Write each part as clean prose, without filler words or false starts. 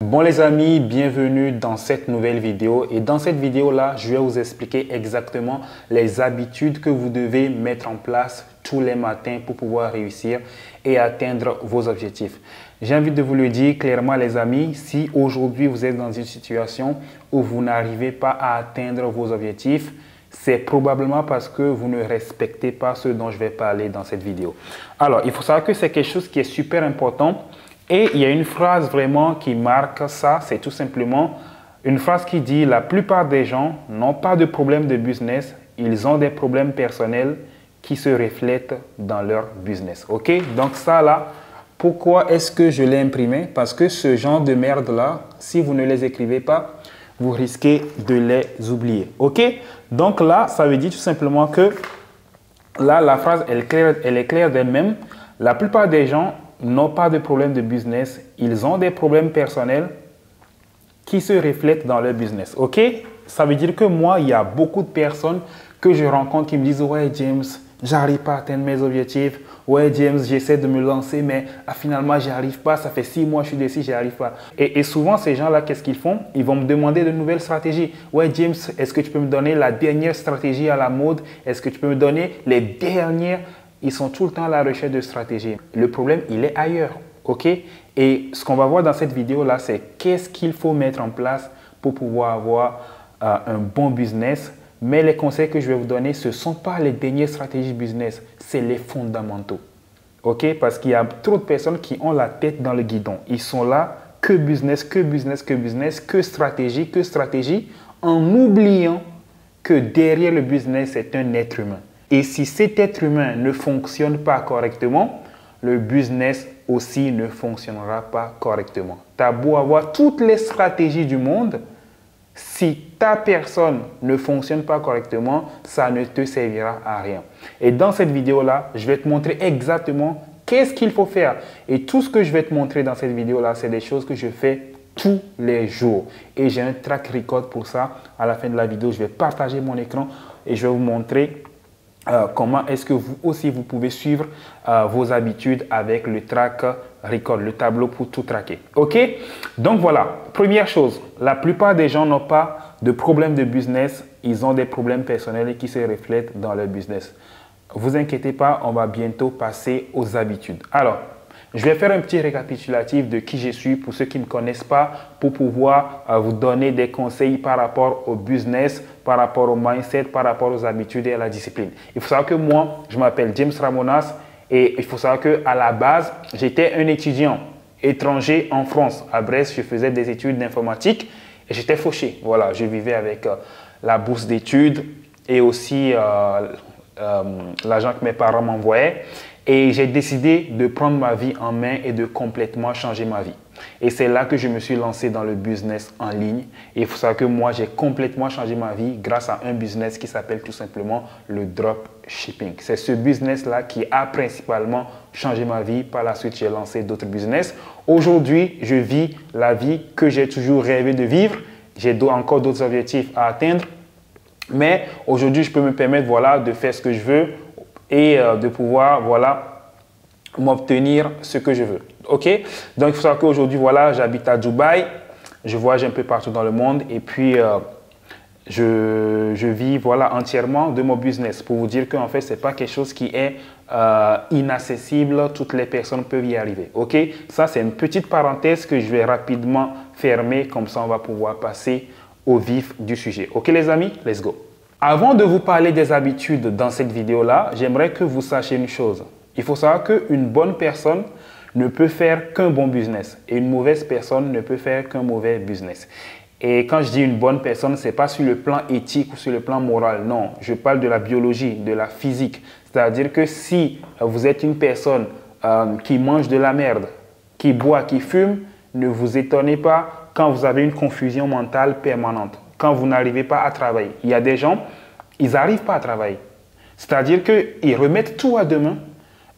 Bon les amis, bienvenue dans cette nouvelle vidéo et dans cette vidéo là, je vais vous expliquer exactement les habitudes que vous devez mettre en place tous les matins pour pouvoir réussir et atteindre vos objectifs. J'ai envie de vous le dire clairement les amis, si aujourd'hui vous êtes dans une situation où vous n'arrivez pas à atteindre vos objectifs, c'est probablement parce que vous ne respectez pas ce dont je vais parler dans cette vidéo. Alors, il faut savoir que c'est quelque chose qui est super important. Et il y a une phrase vraiment qui marque ça, c'est tout simplement une phrase qui dit « La plupart des gens n'ont pas de problème de business, ils ont des problèmes personnels qui se reflètent dans leur business. » Ok? Donc ça là, pourquoi est-ce que je l'ai imprimé? Parce que ce genre de merde là, si vous ne les écrivez pas, vous risquez de les oublier. Ok? Donc là, ça veut dire tout simplement que là, la phrase, elle est claire d'elle-même. La plupart des gens n'ont pas de problème de business, ils ont des problèmes personnels qui se reflètent dans leur business. Ok? Ça veut dire que moi, il y a beaucoup de personnes que je rencontre qui me disent « Ouais, James, j'arrive pas à atteindre mes objectifs. Ouais, James, j'essaie de me lancer, mais finalement, j'y arrive pas. Ça fait 6 mois que je suis dessus, j'y arrive pas. » Et souvent, ces gens-là, qu'est-ce qu'ils font? Ils vont me demander de nouvelles stratégies. « Ouais, James, est-ce que tu peux me donner la dernière stratégie à la mode? Est-ce que tu peux me donner les dernières… » Ils sont tout le temps à la recherche de stratégie. Le problème, il est ailleurs. OK? Et ce qu'on va voir dans cette vidéo-là, c'est qu'est-ce qu'il faut mettre en place pour pouvoir avoir un bon business. Mais les conseils que je vais vous donner, ce ne sont pas les dernières stratégies business, c'est les fondamentaux. OK? Parce qu'il y a trop de personnes qui ont la tête dans le guidon. Ils sont là, que business, que business, que business, que stratégie, en oubliant que derrière le business, c'est un être humain. Et si cet être humain ne fonctionne pas correctement, le business aussi ne fonctionnera pas correctement. Tu as beau avoir toutes les stratégies du monde, si ta personne ne fonctionne pas correctement, ça ne te servira à rien. Et dans cette vidéo-là, je vais te montrer exactement qu'est-ce qu'il faut faire. Et tout ce que je vais te montrer dans cette vidéo-là, c'est des choses que je fais tous les jours. Et j'ai un track record pour ça. À la fin de la vidéo, je vais partager mon écran et je vais vous montrer comment est-ce que vous aussi vous pouvez suivre vos habitudes avec le track record, le tableau pour tout traquer. OK? Donc voilà, première chose, la plupart des gens n'ont pas de problème de business, ils ont des problèmes personnels qui se reflètent dans leur business. Vous inquiétez pas, on va bientôt passer aux habitudes. Alors, je vais faire un petit récapitulatif de qui je suis pour ceux qui ne me connaissent pas, pour pouvoir vous donner des conseils par rapport au business, par rapport au mindset, par rapport aux habitudes et à la discipline. Il faut savoir que moi, je m'appelle James Ramonas et il faut savoir qu'à la base, j'étais un étudiant étranger en France. À Brest, je faisais des études d'informatique et j'étais fauché. Voilà, je vivais avec la bourse d'études et aussi l'argent que mes parents m'envoyaient. Et j'ai décidé de prendre ma vie en main et de complètement changer ma vie. Et c'est là que je me suis lancé dans le business en ligne. Et il faut savoir que moi, j'ai complètement changé ma vie grâce à un business qui s'appelle tout simplement le dropshipping. C'est ce business-là qui a principalement changé ma vie. Par la suite, j'ai lancé d'autres business. Aujourd'hui, je vis la vie que j'ai toujours rêvé de vivre. J'ai encore d'autres objectifs à atteindre. Mais aujourd'hui, je peux me permettre voilà, de faire ce que je veux et de pouvoir voilà, m'obtenir ce que je veux. OK? Donc, il faut savoir qu'aujourd'hui, voilà, j'habite à Dubaï. Je voyage un peu partout dans le monde et puis je vis voilà, entièrement de mon business pour vous dire qu'en fait, ce n'est pas quelque chose qui est inaccessible. Toutes les personnes peuvent y arriver. OK? Ça, c'est une petite parenthèse que je vais rapidement fermer. Comme ça, on va pouvoir passer au vif du sujet. OK, les amis? Let's go. Avant de vous parler des habitudes dans cette vidéo-là, j'aimerais que vous sachiez une chose. Il faut savoir qu'une bonne personne ne peut faire qu'un bon business et une mauvaise personne ne peut faire qu'un mauvais business. Et quand je dis une bonne personne, ce n'est pas sur le plan éthique ou sur le plan moral. Non, je parle de la biologie, de la physique. C'est-à-dire que si vous êtes une personne qui mange de la merde, qui boit, qui fume, ne vous étonnez pas quand vous avez une confusion mentale permanente. Quand vous n'arrivez pas à travailler. Il y a des gens, ils n'arrivent pas à travailler. C'est-à-dire qu'ils remettent tout à demain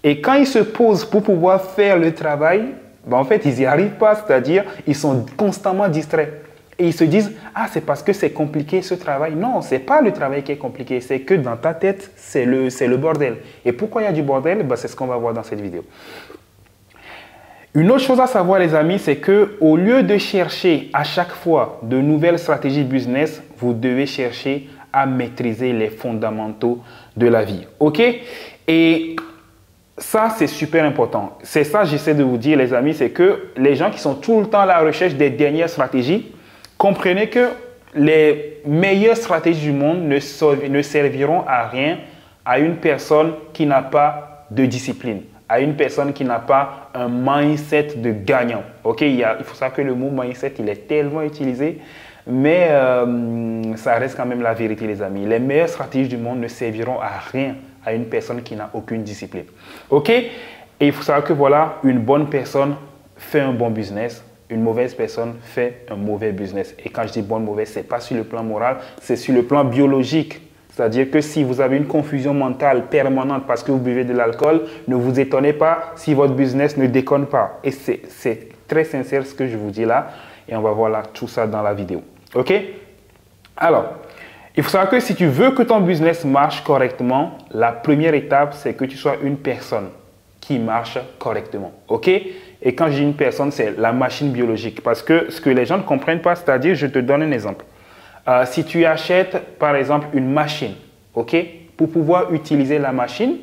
et quand ils se posent pour pouvoir faire le travail, ben en fait, ils n'y arrivent pas. C'est-à-dire ils sont constamment distraits. Et ils se disent, ah, c'est parce que c'est compliqué ce travail. Non, ce n'est pas le travail qui est compliqué. C'est que dans ta tête, c'est le bordel. Et pourquoi il y a du bordel? Ben, c'est ce qu'on va voir dans cette vidéo. Une autre chose à savoir, les amis, c'est que au lieu de chercher à chaque fois de nouvelles stratégies business, vous devez chercher à maîtriser les fondamentaux de la vie. OK? Et ça, c'est super important. C'est ça que j'essaie de vous dire, les amis, c'est que les gens qui sont tout le temps à la recherche des dernières stratégies, comprenez que les meilleures stratégies du monde ne serviront à rien à une personne qui n'a pas de discipline, à une personne qui n'a pas un mindset de gagnant. OK? Il faut savoir que le mot mindset, il est tellement utilisé, mais ça reste quand même la vérité, les amis. Les meilleures stratégies du monde ne serviront à rien à une personne qui n'a aucune discipline. OK? Et il faut savoir que voilà, une bonne personne fait un bon business, une mauvaise personne fait un mauvais business. Et quand je dis bonne, mauvaise, ce n'est pas sur le plan moral, c'est sur le plan biologique. C'est-à-dire que si vous avez une confusion mentale permanente parce que vous buvez de l'alcool, ne vous étonnez pas si votre business ne déconne pas. Et c'est très sincère ce que je vous dis là. Et on va voir là tout ça dans la vidéo. OK? Alors, il faut savoir que si tu veux que ton business marche correctement, la première étape, c'est que tu sois une personne qui marche correctement. OK? Et quand je dis une personne, c'est la machine biologique. Parce que ce que les gens ne comprennent pas, c'est-à-dire, je te donne un exemple. Si tu achètes, par exemple, une machine, OK? Pour pouvoir utiliser la machine,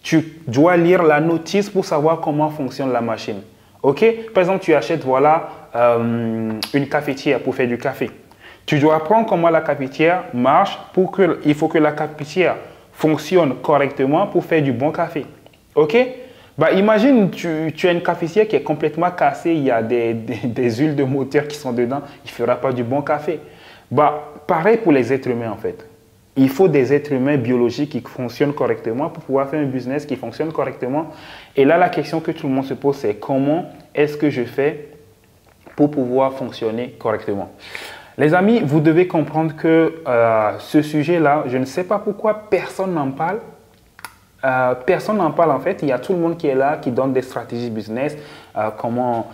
tu dois lire la notice pour savoir comment fonctionne la machine. OK? Par exemple, tu achètes, voilà, une cafetière pour faire du café. Tu dois apprendre comment la cafetière marche il faut que la cafetière fonctionne correctement pour faire du bon café. OK? Bah, imagine, tu as une cafetière qui est complètement cassée, il y a des huiles de moteur qui sont dedans, il ne fera pas du bon café. Bah, pareil pour les êtres humains en fait. Il faut des êtres humains biologiques qui fonctionnent correctement pour pouvoir faire un business qui fonctionne correctement. Et là, la question que tout le monde se pose, c'est comment est-ce que je fais pour pouvoir fonctionner correctement? Les amis, vous devez comprendre que ce sujet-là, je ne sais pas pourquoi personne n'en parle. Personne n'en parle en fait. Il y a tout le monde qui est là, qui donne des stratégies business, comment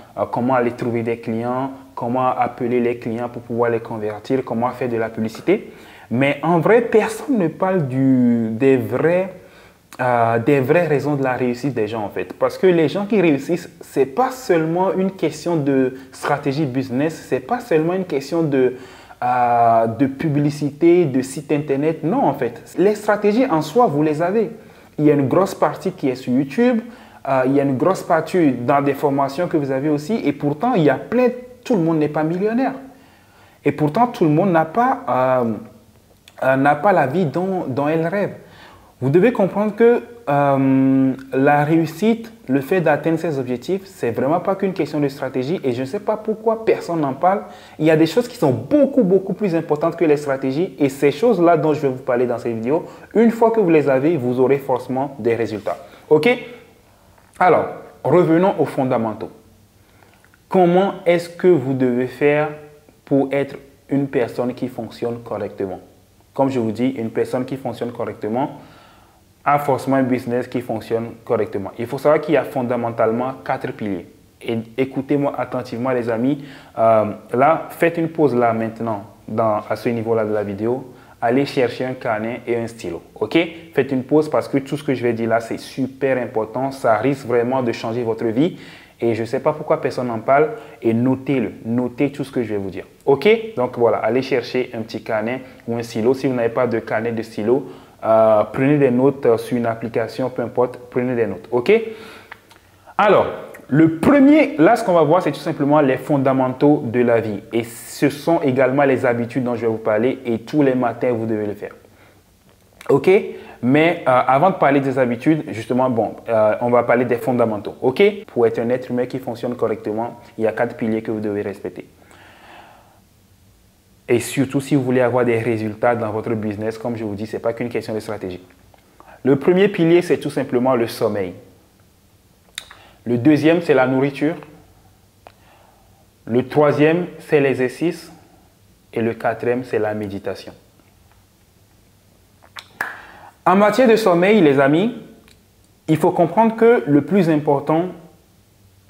aller trouver des clients, comment appeler les clients pour pouvoir les convertir, comment faire de la publicité. Mais en vrai, personne ne parle des vraies raisons de la réussite des gens en fait. Parce que les gens qui réussissent, ce n'est pas seulement une question de stratégie business, ce n'est pas seulement une question de publicité, de site internet. Non en fait, les stratégies en soi, vous les avez. Il y a une grosse partie qui est sur YouTube, il y a une grosse partie dans des formations que vous avez aussi. Et pourtant, il y a tout le monde n'est pas millionnaire. Et pourtant, tout le monde n'a pas la vie dont elle rêve. Vous devez comprendre que la réussite, le fait d'atteindre ses objectifs, c'est vraiment pas qu'une question de stratégie. Et je ne sais pas pourquoi personne n'en parle. Il y a des choses qui sont beaucoup, beaucoup plus importantes que les stratégies. Et ces choses-là dont je vais vous parler dans cette vidéo, une fois que vous les avez, vous aurez forcément des résultats. OK? Alors, revenons aux fondamentaux. Comment est-ce que vous devez faire pour être une personne qui fonctionne correctement? Comme je vous dis, une personne qui fonctionne correctement a forcément un business qui fonctionne correctement. Il faut savoir qu'il y a fondamentalement 4 piliers. Et écoutez-moi attentivement les amis. Là, faites une pause là maintenant à ce niveau-là de la vidéo. Allez chercher un carnet et un stylo. OK? Faites une pause parce que tout ce que je vais dire là, c'est super important. Ça risque vraiment de changer votre vie. Et je ne sais pas pourquoi personne n'en parle. Et notez-le. Notez tout ce que je vais vous dire. OK? Donc voilà, allez chercher un petit carnet ou un stylo. Si vous n'avez pas de carnet, de stylo, prenez des notes sur une application, peu importe, prenez des notes. OK? Alors, le premier, là, ce qu'on va voir, c'est tout simplement les fondamentaux de la vie. Et ce sont également les habitudes dont je vais vous parler. Et tous les matins, vous devez le faire. OK? Mais avant de parler des habitudes, justement, on va parler des fondamentaux. OK? Pour être un être humain qui fonctionne correctement, il y a 4 piliers que vous devez respecter. Et surtout, si vous voulez avoir des résultats dans votre business, comme je vous dis, ce n'est pas qu'une question de stratégie. Le premier pilier, c'est tout simplement le sommeil. Le deuxième, c'est la nourriture. Le troisième, c'est l'exercice. Et le quatrième, c'est la méditation. En matière de sommeil, les amis, il faut comprendre que le plus important,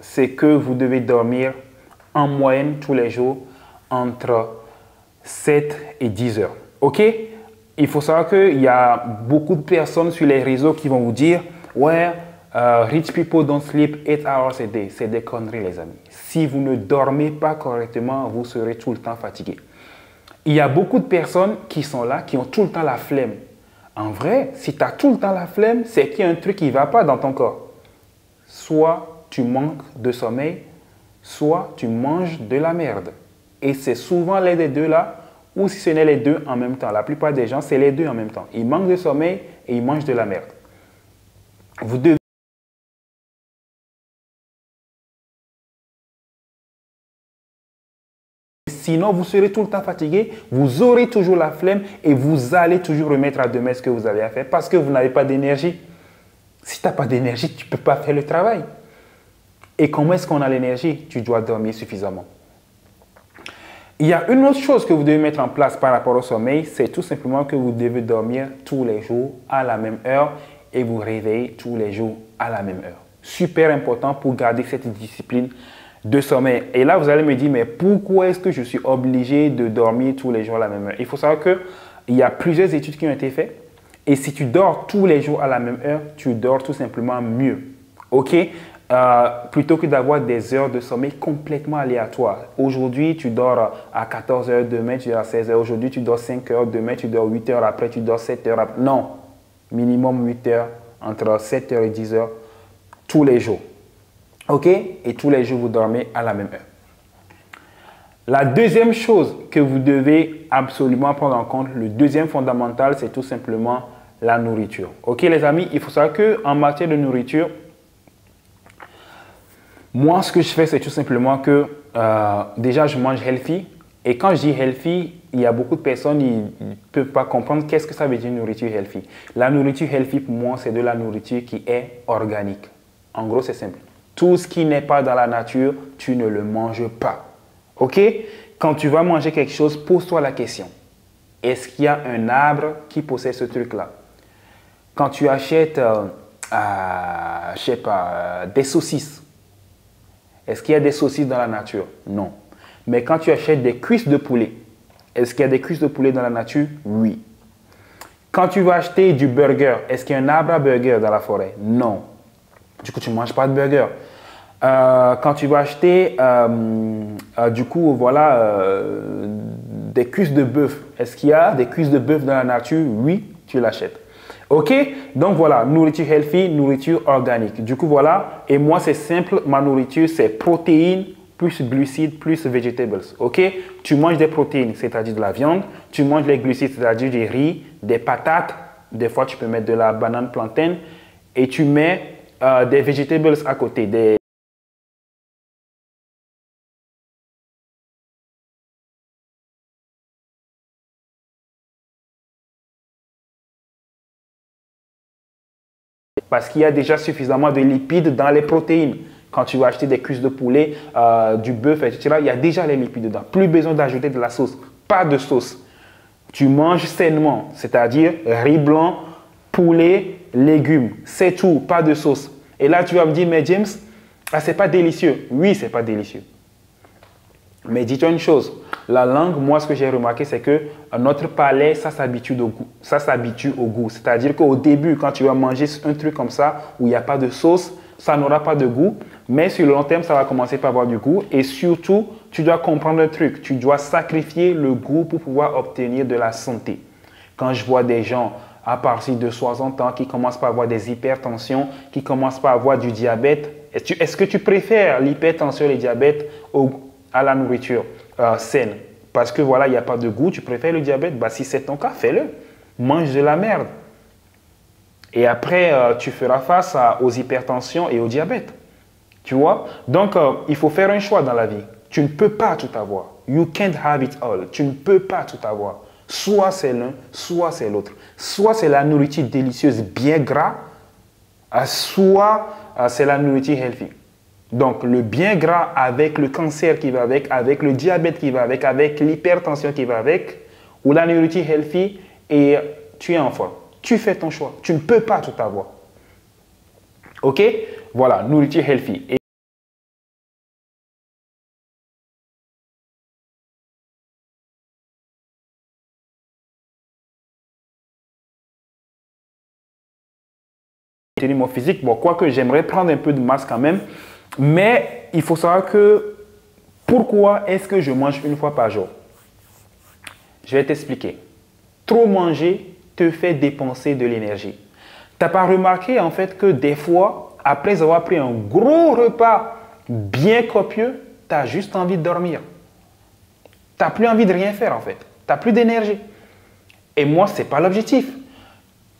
c'est que vous devez dormir en moyenne tous les jours entre 7 et 10 heures. OK? Il faut savoir qu'il y a beaucoup de personnes sur les réseaux qui vont vous dire « Ouais, Rich people don't sleep 8 hours a day. C'est des conneries, les amis. Si vous ne dormez pas correctement, vous serez tout le temps fatigué. Il y a beaucoup de personnes qui sont là, qui ont tout le temps la flemme. En vrai, si tu as tout le temps la flemme, c'est qu'il y a un truc qui ne va pas dans ton corps. Soit tu manques de sommeil, soit tu manges de la merde. Et c'est souvent les deux là, ou si ce n'est les deux en même temps. La plupart des gens, c'est les deux en même temps. Ils manquent de sommeil et ils mangent de la merde. Vous devez Sinon, vous serez tout le temps fatigué, vous aurez toujours la flemme et vous allez toujours remettre à demain ce que vous avez à faire parce que vous n'avez pas d'énergie. Si tu n'as pas d'énergie, tu ne peux pas faire le travail. Et comment est-ce qu'on a l'énergie? Tu dois dormir suffisamment. Il y a une autre chose que vous devez mettre en place par rapport au sommeil, c'est tout simplement que vous devez dormir tous les jours à la même heure et vous réveiller tous les jours à la même heure. Super important pour garder cette discipline de sommeil. Et là, vous allez me dire, mais pourquoi est-ce que je suis obligé de dormir tous les jours à la même heure? Il faut savoir qu'il y a plusieurs études qui ont été faites. Et si tu dors tous les jours à la même heure, tu dors tout simplement mieux. OK? Plutôt que d'avoir des heures de sommeil complètement aléatoires. Aujourd'hui, tu dors à 14 heures, demain, tu dors à 16 heures. Aujourd'hui, tu dors 5 heures, demain, tu dors 8 heures, après, tu dors 7 heures. Non, minimum 8 heures, entre 7 heures et 10 heures, tous les jours. OK? Et tous les jours, vous dormez à la même heure. La deuxième chose que vous devez absolument prendre en compte, le deuxième fondamental, c'est tout simplement la nourriture. OK, les amis, il faut savoir qu'en matière de nourriture, moi, ce que je fais, c'est tout simplement que déjà, je mange healthy. Et quand je dis healthy, il y a beaucoup de personnes qui ne peuvent pas comprendre qu'est-ce que ça veut dire nourriture healthy. La nourriture healthy, pour moi, c'est de la nourriture qui est organique. En gros, c'est simple. Tout ce qui n'est pas dans la nature, tu ne le manges pas. OK? Quand tu vas manger quelque chose, pose-toi la question. Est-ce qu'il y a un arbre qui possède ce truc-là? Quand tu achètes, je sais pas, des saucisses, est-ce qu'il y a des saucisses dans la nature? Non. Mais quand tu achètes des cuisses de poulet, est-ce qu'il y a des cuisses de poulet dans la nature? Oui. Quand tu vas acheter du burger, est-ce qu'il y a un arbre à burger dans la forêt? Non. Du coup, tu ne manges pas de burger. Quand tu vas acheter, du coup, voilà, des cuisses de bœuf, est-ce qu'il y a des cuisses de bœuf dans la nature? Oui, tu l'achètes. OK? Donc voilà, nourriture healthy, nourriture organique. Du coup, voilà. Et moi, c'est simple. Ma nourriture, c'est protéines plus glucides plus vegetables. OK? Tu manges des protéines, c'est-à-dire de la viande. Tu manges les glucides, c'est-à-dire du riz, des patates. Des fois, tu peux mettre de la banane plantain. Et tu mets des vegetables à côté, parce qu'il y a déjà suffisamment de lipides dans les protéines. Quand tu vas acheter des cuisses de poulet, du bœuf, etc., il y a déjà les lipides dedans. Plus besoin d'ajouter de la sauce. Pas de sauce. Tu manges sainement, c'est-à-dire riz blanc, poulet, légumes. C'est tout, pas de sauce. Et là, tu vas me dire, mais James, ah, c'est pas délicieux. Oui, c'est pas délicieux. Mais dis-toi une chose, la langue, moi, ce que j'ai remarqué, c'est que notre palais, ça s'habitue au goût. Ça s'habitue au goût. C'est-à-dire qu'au début, quand tu vas manger un truc comme ça, où il n'y a pas de sauce, ça n'aura pas de goût. Mais sur le long terme, ça va commencer par avoir du goût. Et surtout, tu dois comprendre un truc. Tu dois sacrifier le goût pour pouvoir obtenir de la santé. Quand je vois des gens à partir de 60 ans qui commencent par avoir des hypertensions, qui commencent par avoir du diabète, est-ce que tu préfères l'hypertension et le diabète à la nourriture saine? Parce que voilà, il n'y a pas de goût, tu préfères le diabète? Bah, si c'est ton cas, fais-le. Mange de la merde. Et après, tu feras face aux hypertensions et au diabète. Tu vois? Donc, il faut faire un choix dans la vie. Tu ne peux pas tout avoir. You can't have it all. Tu ne peux pas tout avoir. Soit c'est l'un, soit c'est l'autre. Soit c'est la nourriture délicieuse bien gras, soit c'est la nourriture healthy. Donc, le bien gras avec le cancer qui va avec le diabète qui va avec l'hypertension qui va avec, ou la nourriture healthy et tu es en forme. Tu fais ton choix. Tu ne peux pas tout avoir. OK? Voilà, nourriture healthy. maintenir mon physique. Bon, quoique j'aimerais prendre un peu de masse quand même. Mais il faut savoir que pourquoi est-ce que je mange une fois par jour? Je vais t'expliquer. Trop manger te fait dépenser de l'énergie. Tu n'as pas remarqué en fait que des fois, après avoir pris un gros repas bien copieux, tu as juste envie de dormir. Tu n'as plus envie de rien faire en fait. Tu n'as plus d'énergie. Et moi, ce n'est pas l'objectif.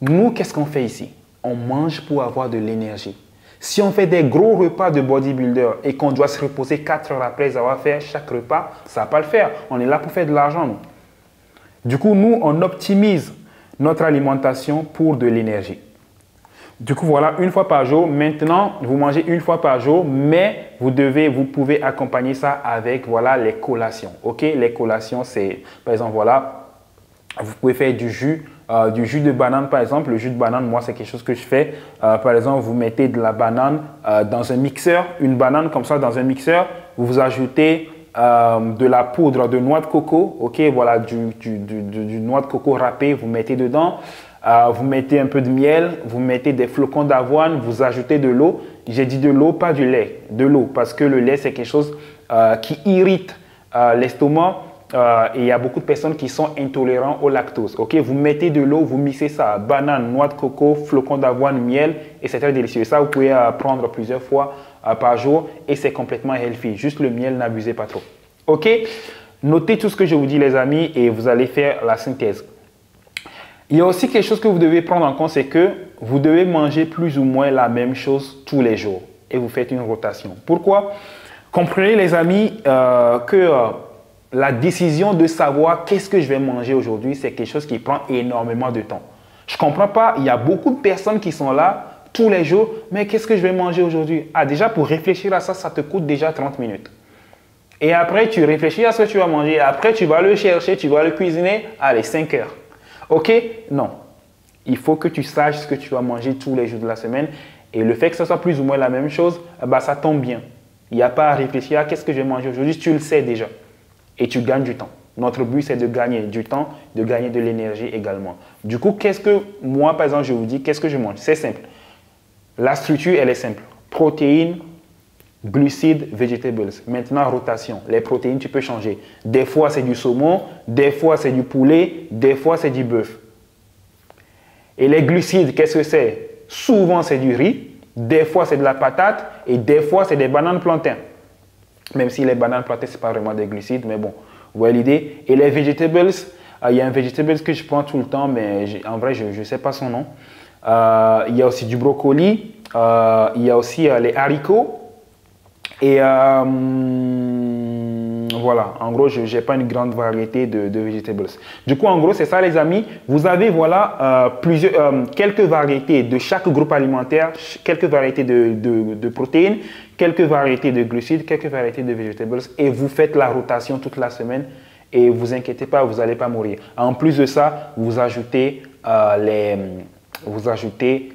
Nous, qu'est-ce qu'on fait ici? On mange pour avoir de l'énergie. Si on fait des gros repas de bodybuilder et qu'on doit se reposer 4 heures après avoir fait chaque repas, ça ne va pas le faire. On est là pour faire de l'argent, nous. Du coup, nous, on optimise notre alimentation pour de l'énergie. Du coup, voilà, une fois par jour. Maintenant, vous mangez une fois par jour, mais vous pouvez accompagner ça avec, voilà, les collations. OK? Les collations, c'est, par exemple, voilà, vous pouvez faire du jus de banane, par exemple. Le jus de banane, moi, c'est quelque chose que je fais. Par exemple, vous mettez de la banane dans un mixeur, une banane comme ça dans un mixeur. Vous ajoutez de la poudre de noix de coco, ok, voilà, du noix de coco râpé, vous mettez dedans. Vous mettez un peu de miel, vous mettez des flocons d'avoine, vous ajoutez de l'eau. J'ai dit de l'eau, pas du lait, de l'eau, parce que le lait, c'est quelque chose qui irrite l'estomac. Et il y a beaucoup de personnes qui sont intolérants au lactose. Ok, vous mettez de l'eau, vous mixez ça, banane, noix de coco, flocons d'avoine, miel, et c'est très délicieux. Ça, vous pouvez prendre plusieurs fois par jour et c'est complètement healthy. Juste le miel, n'abusez pas trop. Ok, notez tout ce que je vous dis, les amis, et vous allez faire la synthèse. Il y a aussi quelque chose que vous devez prendre en compte, c'est que vous devez manger plus ou moins la même chose tous les jours et vous faites une rotation. Pourquoi? Comprenez, les amis, que la décision de savoir qu'est-ce que je vais manger aujourd'hui, c'est quelque chose qui prend énormément de temps. Je ne comprends pas, il y a beaucoup de personnes qui sont là tous les jours, mais qu'est-ce que je vais manger aujourd'hui? Ah, déjà, pour réfléchir à ça, ça te coûte déjà 30 minutes. Et après, tu réfléchis à ce que tu vas manger. Après, tu vas le chercher, tu vas le cuisiner. Allez, 5 heures. OK? Non. Il faut que tu saches ce que tu vas manger tous les jours de la semaine. Et le fait que ce soit plus ou moins la même chose, bah, ça tombe bien. Il n'y a pas à réfléchir à qu'est-ce que je vais manger aujourd'hui. Tu le sais déjà. Et tu gagnes du temps. Notre but, c'est de gagner du temps, de gagner de l'énergie également. Du coup, qu'est-ce que moi, par exemple, je vous dis, qu'est-ce que je mange? C'est simple. La structure, elle est simple. Protéines, glucides, vegetables. Maintenant, rotation. Les protéines, tu peux changer. Des fois, c'est du saumon, des fois, c'est du poulet, des fois, c'est du bœuf. Et les glucides, qu'est-ce que c'est? Souvent, c'est du riz, des fois, c'est de la patate et des fois, c'est des bananes plantains. Même si les bananes plantains, ce n'est pas vraiment des glucides, mais bon, vous voyez l'idée. Et les vegetables, il y a un vegetable que je prends tout le temps, mais en vrai, je ne sais pas son nom. Il y a aussi du brocoli, il y a aussi les haricots. Et voilà, en gros, je n'ai pas une grande variété de vegetables. Du coup, en gros, c'est ça, les amis. Vous avez, voilà, quelques variétés de chaque groupe alimentaire, quelques variétés de protéines, quelques variétés de glucides, quelques variétés de vegetables. Et vous faites la rotation toute la semaine. Et vous inquiétez pas, vous n'allez pas mourir. En plus de ça, vous ajoutez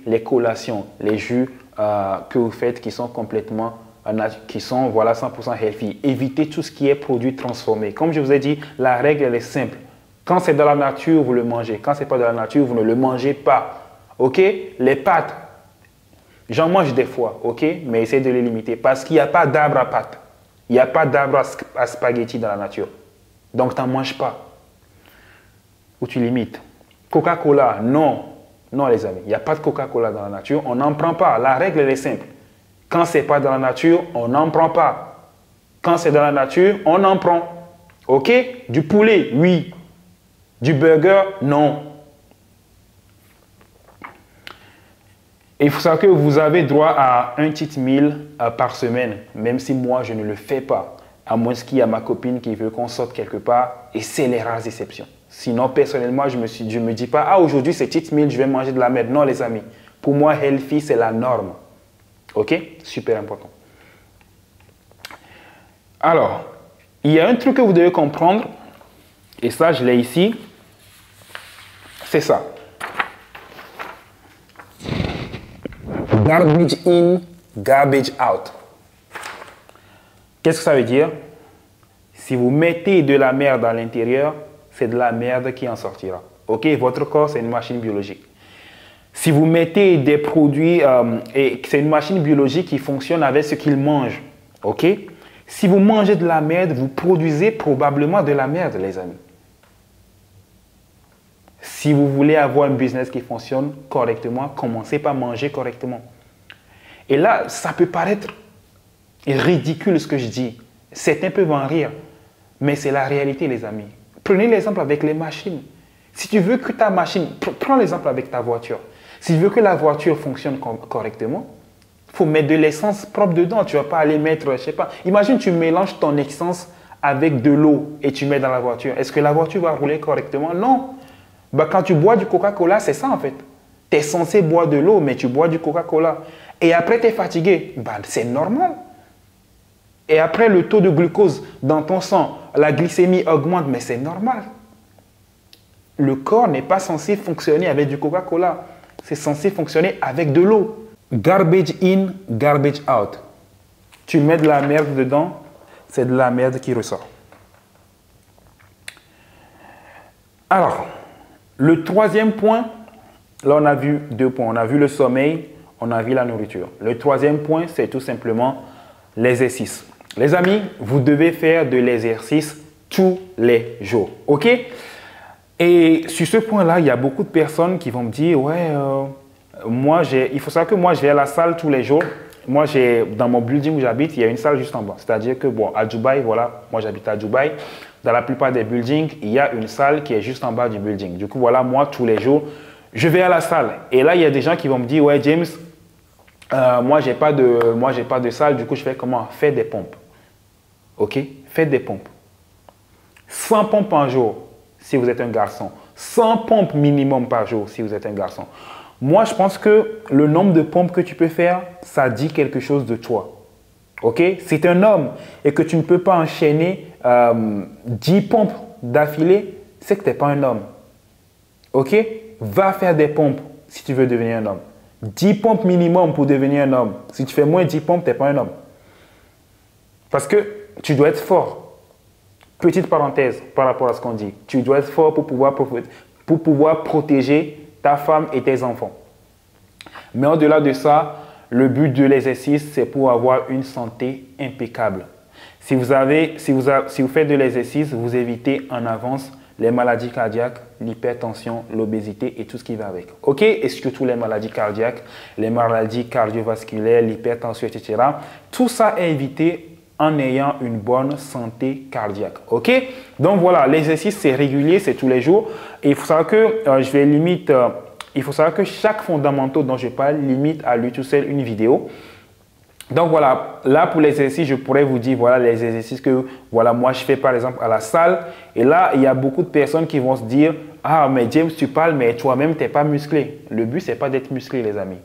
les collations, les jus que vous faites qui sont complètement voilà, 100% healthy. Évitez tout ce qui est produit transformé. Comme je vous ai dit, la règle elle est simple. Quand c'est dans la nature, vous le mangez. Quand ce n'est pas dans la nature, vous ne le mangez pas. OK? Les pâtes, j'en mange des fois, OK? Mais essayez de les limiter parce qu'il n'y a pas d'arbre à pâtes. Il n'y a pas d'arbre à spaghetti dans la nature. Donc, tu n'en manges pas. Ou tu limites. Coca-Cola, non. Non, les amis, il n'y a pas de Coca-Cola dans la nature. On n'en prend pas. La règle elle est simple. Quand ce n'est pas dans la nature, on n'en prend pas. Quand c'est dans la nature, on en prend. OK? Du poulet, oui. Du burger, non. Et il faut savoir que vous avez droit à un cheat meal par semaine, même si moi, je ne le fais pas. À moins qu'il y a ma copine qui veut qu'on sorte quelque part. Et c'est les rares exceptions. Sinon, personnellement, je me dis pas, ah, aujourd'hui, c'est cheat meal, je vais manger de la merde. Non, les amis. Pour moi, healthy, c'est la norme. OK? Super important. Alors, il y a un truc que vous devez comprendre, et ça, je l'ai ici. C'est ça. Garbage in, garbage out. Qu'est-ce que ça veut dire? Si vous mettez de la merde à l'intérieur, c'est de la merde qui en sortira. OK? Votre corps, c'est une machine biologique. Si vous mettez des produits, et c'est une machine biologique qui fonctionne avec ce qu'il mange, ok? Si vous mangez de la merde, vous produisez probablement de la merde, les amis. Si vous voulez avoir un business qui fonctionne correctement, commencez par manger correctement. Et là, ça peut paraître ridicule ce que je dis. Certains peuvent en rire, mais c'est la réalité, les amis. Prenez l'exemple avec les machines. Si tu veux que ta machine, prends l'exemple avec ta voiture. Si tu veux que la voiture fonctionne correctement, il faut mettre de l'essence propre dedans. Tu ne vas pas aller mettre, je sais pas. Imagine, tu mélanges ton essence avec de l'eau et tu mets dans la voiture. Est-ce que la voiture va rouler correctement? Non. Bah, quand tu bois du Coca-Cola, c'est ça en fait. Tu es censé boire de l'eau, mais tu bois du Coca-Cola. Et après, tu es fatigué. Bah, c'est normal. Et après, le taux de glucose dans ton sang, la glycémie augmente, mais c'est normal. Le corps n'est pas censé fonctionner avec du Coca-Cola. C'est censé fonctionner avec de l'eau. Garbage in, garbage out. Tu mets de la merde dedans, c'est de la merde qui ressort. Alors, le troisième point, là on a vu 2 points. On a vu le sommeil, on a vu la nourriture. Le troisième point, c'est tout simplement l'exercice. Les amis, vous devez faire de l'exercice tous les jours. OK? Et sur ce point-là, il y a beaucoup de personnes qui vont me dire, ouais, il faut savoir que moi, je vais à la salle tous les jours. Moi, dans mon building où j'habite, il y a une salle juste en bas. C'est-à-dire que, bon, à Dubaï, voilà, moi j'habite à Dubaï. Dans la plupart des buildings, il y a une salle qui est juste en bas du building. Du coup, voilà, moi, tous les jours, je vais à la salle. Et là, il y a des gens qui vont me dire, ouais, James, moi, j'ai pas de salle. Du coup, je fais comment? Faites des pompes. OK? Faites des pompes. 100 pompes par jour si vous êtes un garçon. 100 pompes minimum par jour si vous êtes un garçon. Moi, je pense que le nombre de pompes que tu peux faire, ça dit quelque chose de toi. OK? Si tu es un homme et que tu ne peux pas enchaîner 10 pompes d'affilée, c'est que tu n'es pas un homme. OK? Va faire des pompes si tu veux devenir un homme. 10 pompes minimum pour devenir un homme. Si tu fais moins de 10 pompes, tu n'es pas un homme. Parce que tu dois être fort. Petite parenthèse par rapport à ce qu'on dit. Tu dois être fort pour pouvoir protéger ta femme et tes enfants. Mais au-delà de ça, le but de l'exercice, c'est pour avoir une santé impeccable. Si vous faites de l'exercice, vous évitez en avance les maladies cardiaques, l'hypertension, l'obésité et tout ce qui va avec. OK? Et surtout les maladies cardiaques, les maladies cardiovasculaires, l'hypertension, etc. Tout ça est évité en ayant une bonne santé cardiaque. OK? Donc voilà, l'exercice, c'est régulier, c'est tous les jours. Et il faut savoir que il faut savoir que chaque fondamental dont je parle limite à lui tout seul une vidéo. Donc voilà, là pour l'exercice, je pourrais vous dire, voilà les exercices que voilà, moi je fais par exemple à la salle. Et là, il y a beaucoup de personnes qui vont se dire, ah mais James, tu parles, mais toi-même, tu n'es pas musclé. Le but, ce n'est pas d'être musclé, les amis.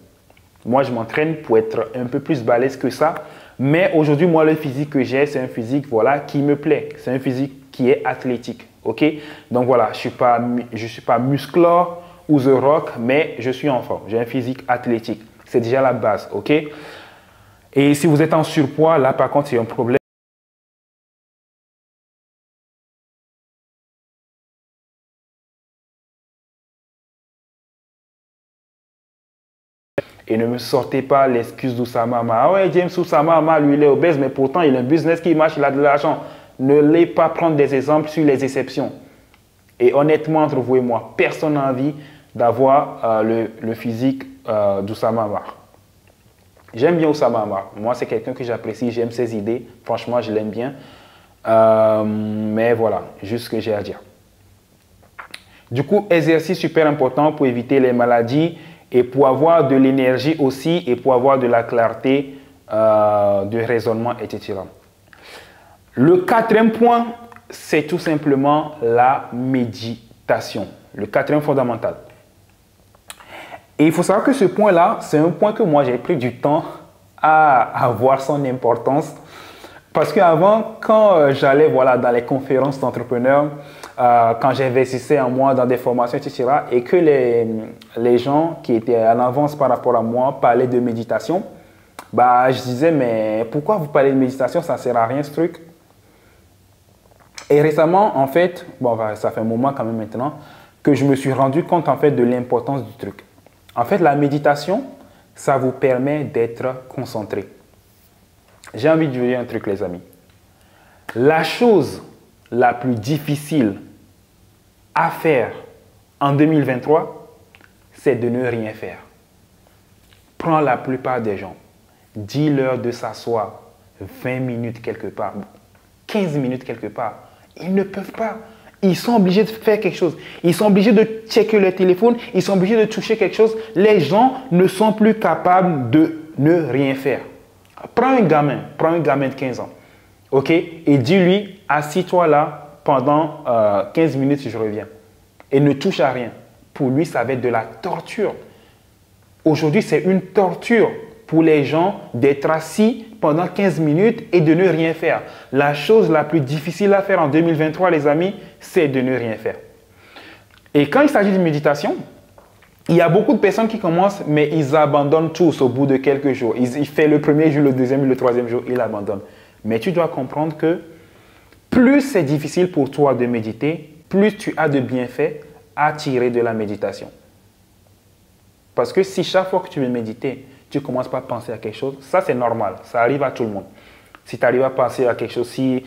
Moi, je m'entraîne pour être un peu plus balèze que ça. Mais aujourd'hui, moi, le physique que j'ai, c'est un physique voilà, qui me plaît. C'est un physique qui est athlétique. OK? Donc voilà, je ne suis pas musclore ou The Rock, mais je suis en forme. J'ai un physique athlétique. C'est déjà la base. OK? Et si vous êtes en surpoids, là, par contre, c'est un problème. Et ne me sortez pas l'excuse d'Oussama Hamar. Ah ouais, James Oussama Hamar, lui, il est obèse, mais pourtant, il a un business qui marche, il a de l'argent. Ne laissez pas prendre des exemples sur les exceptions. Et honnêtement, entre vous et moi, personne n'a envie d'avoir le physique d'Oussama Hamar. J'aime bien Oussama Hamar. Moi, c'est quelqu'un que j'apprécie, j'aime ses idées. Franchement, je l'aime bien. Mais voilà, juste ce que j'ai à dire. Du coup, exercice super important pour éviter les maladies et pour avoir de l'énergie aussi et pour avoir de la clarté de raisonnement, etc. Le quatrième point, c'est tout simplement la méditation. Le quatrième fondamental. Et il faut savoir que ce point-là, c'est un point que moi, j'ai pris du temps à avoir son importance. Parce qu'avant, quand j'allais voilà, dans les conférences d'entrepreneurs, quand j'investissais en moi dans des formations, etc., et que les gens qui étaient en avance par rapport à moi parlaient de méditation, bah, je disais, mais pourquoi vous parlez de méditation? Ça ne sert à rien ce truc. Et récemment, en fait, bon, ça fait un moment quand même maintenant, que je me suis rendu compte en fait de l'importance du truc. En fait, la méditation, ça vous permet d'être concentré. J'ai envie de vous dire un truc, les amis. La chose la plus difficile à faire en 2023, c'est de ne rien faire. Prends la plupart des gens, dis-leur de s'asseoir 20 minutes quelque part, 15 minutes quelque part. Ils ne peuvent pas. Ils sont obligés de faire quelque chose. Ils sont obligés de checker leur téléphone. Ils sont obligés de toucher quelque chose. Les gens ne sont plus capables de ne rien faire. Prends un gamin de 15 ans, ok, et dis-lui, assis-toi là pendant 15 minutes si je reviens. Et ne touche à rien. Pour lui, ça va être de la torture. Aujourd'hui, c'est une torture pour les gens d'être assis pendant 15 minutes et de ne rien faire. La chose la plus difficile à faire en 2023, les amis, c'est de ne rien faire. Et quand il s'agit de méditation, il y a beaucoup de personnes qui commencent, mais ils abandonnent tous au bout de quelques jours. Ils font le premier jour, le deuxième, le troisième jour, ils abandonnent. Mais tu dois comprendre que plus c'est difficile pour toi de méditer, plus tu as de bienfaits à tirer de la méditation. Parce que si chaque fois que tu veux méditer, tu commences par penser à quelque chose, ça c'est normal, ça arrive à tout le monde. Si tu arrives à penser à quelque chose, si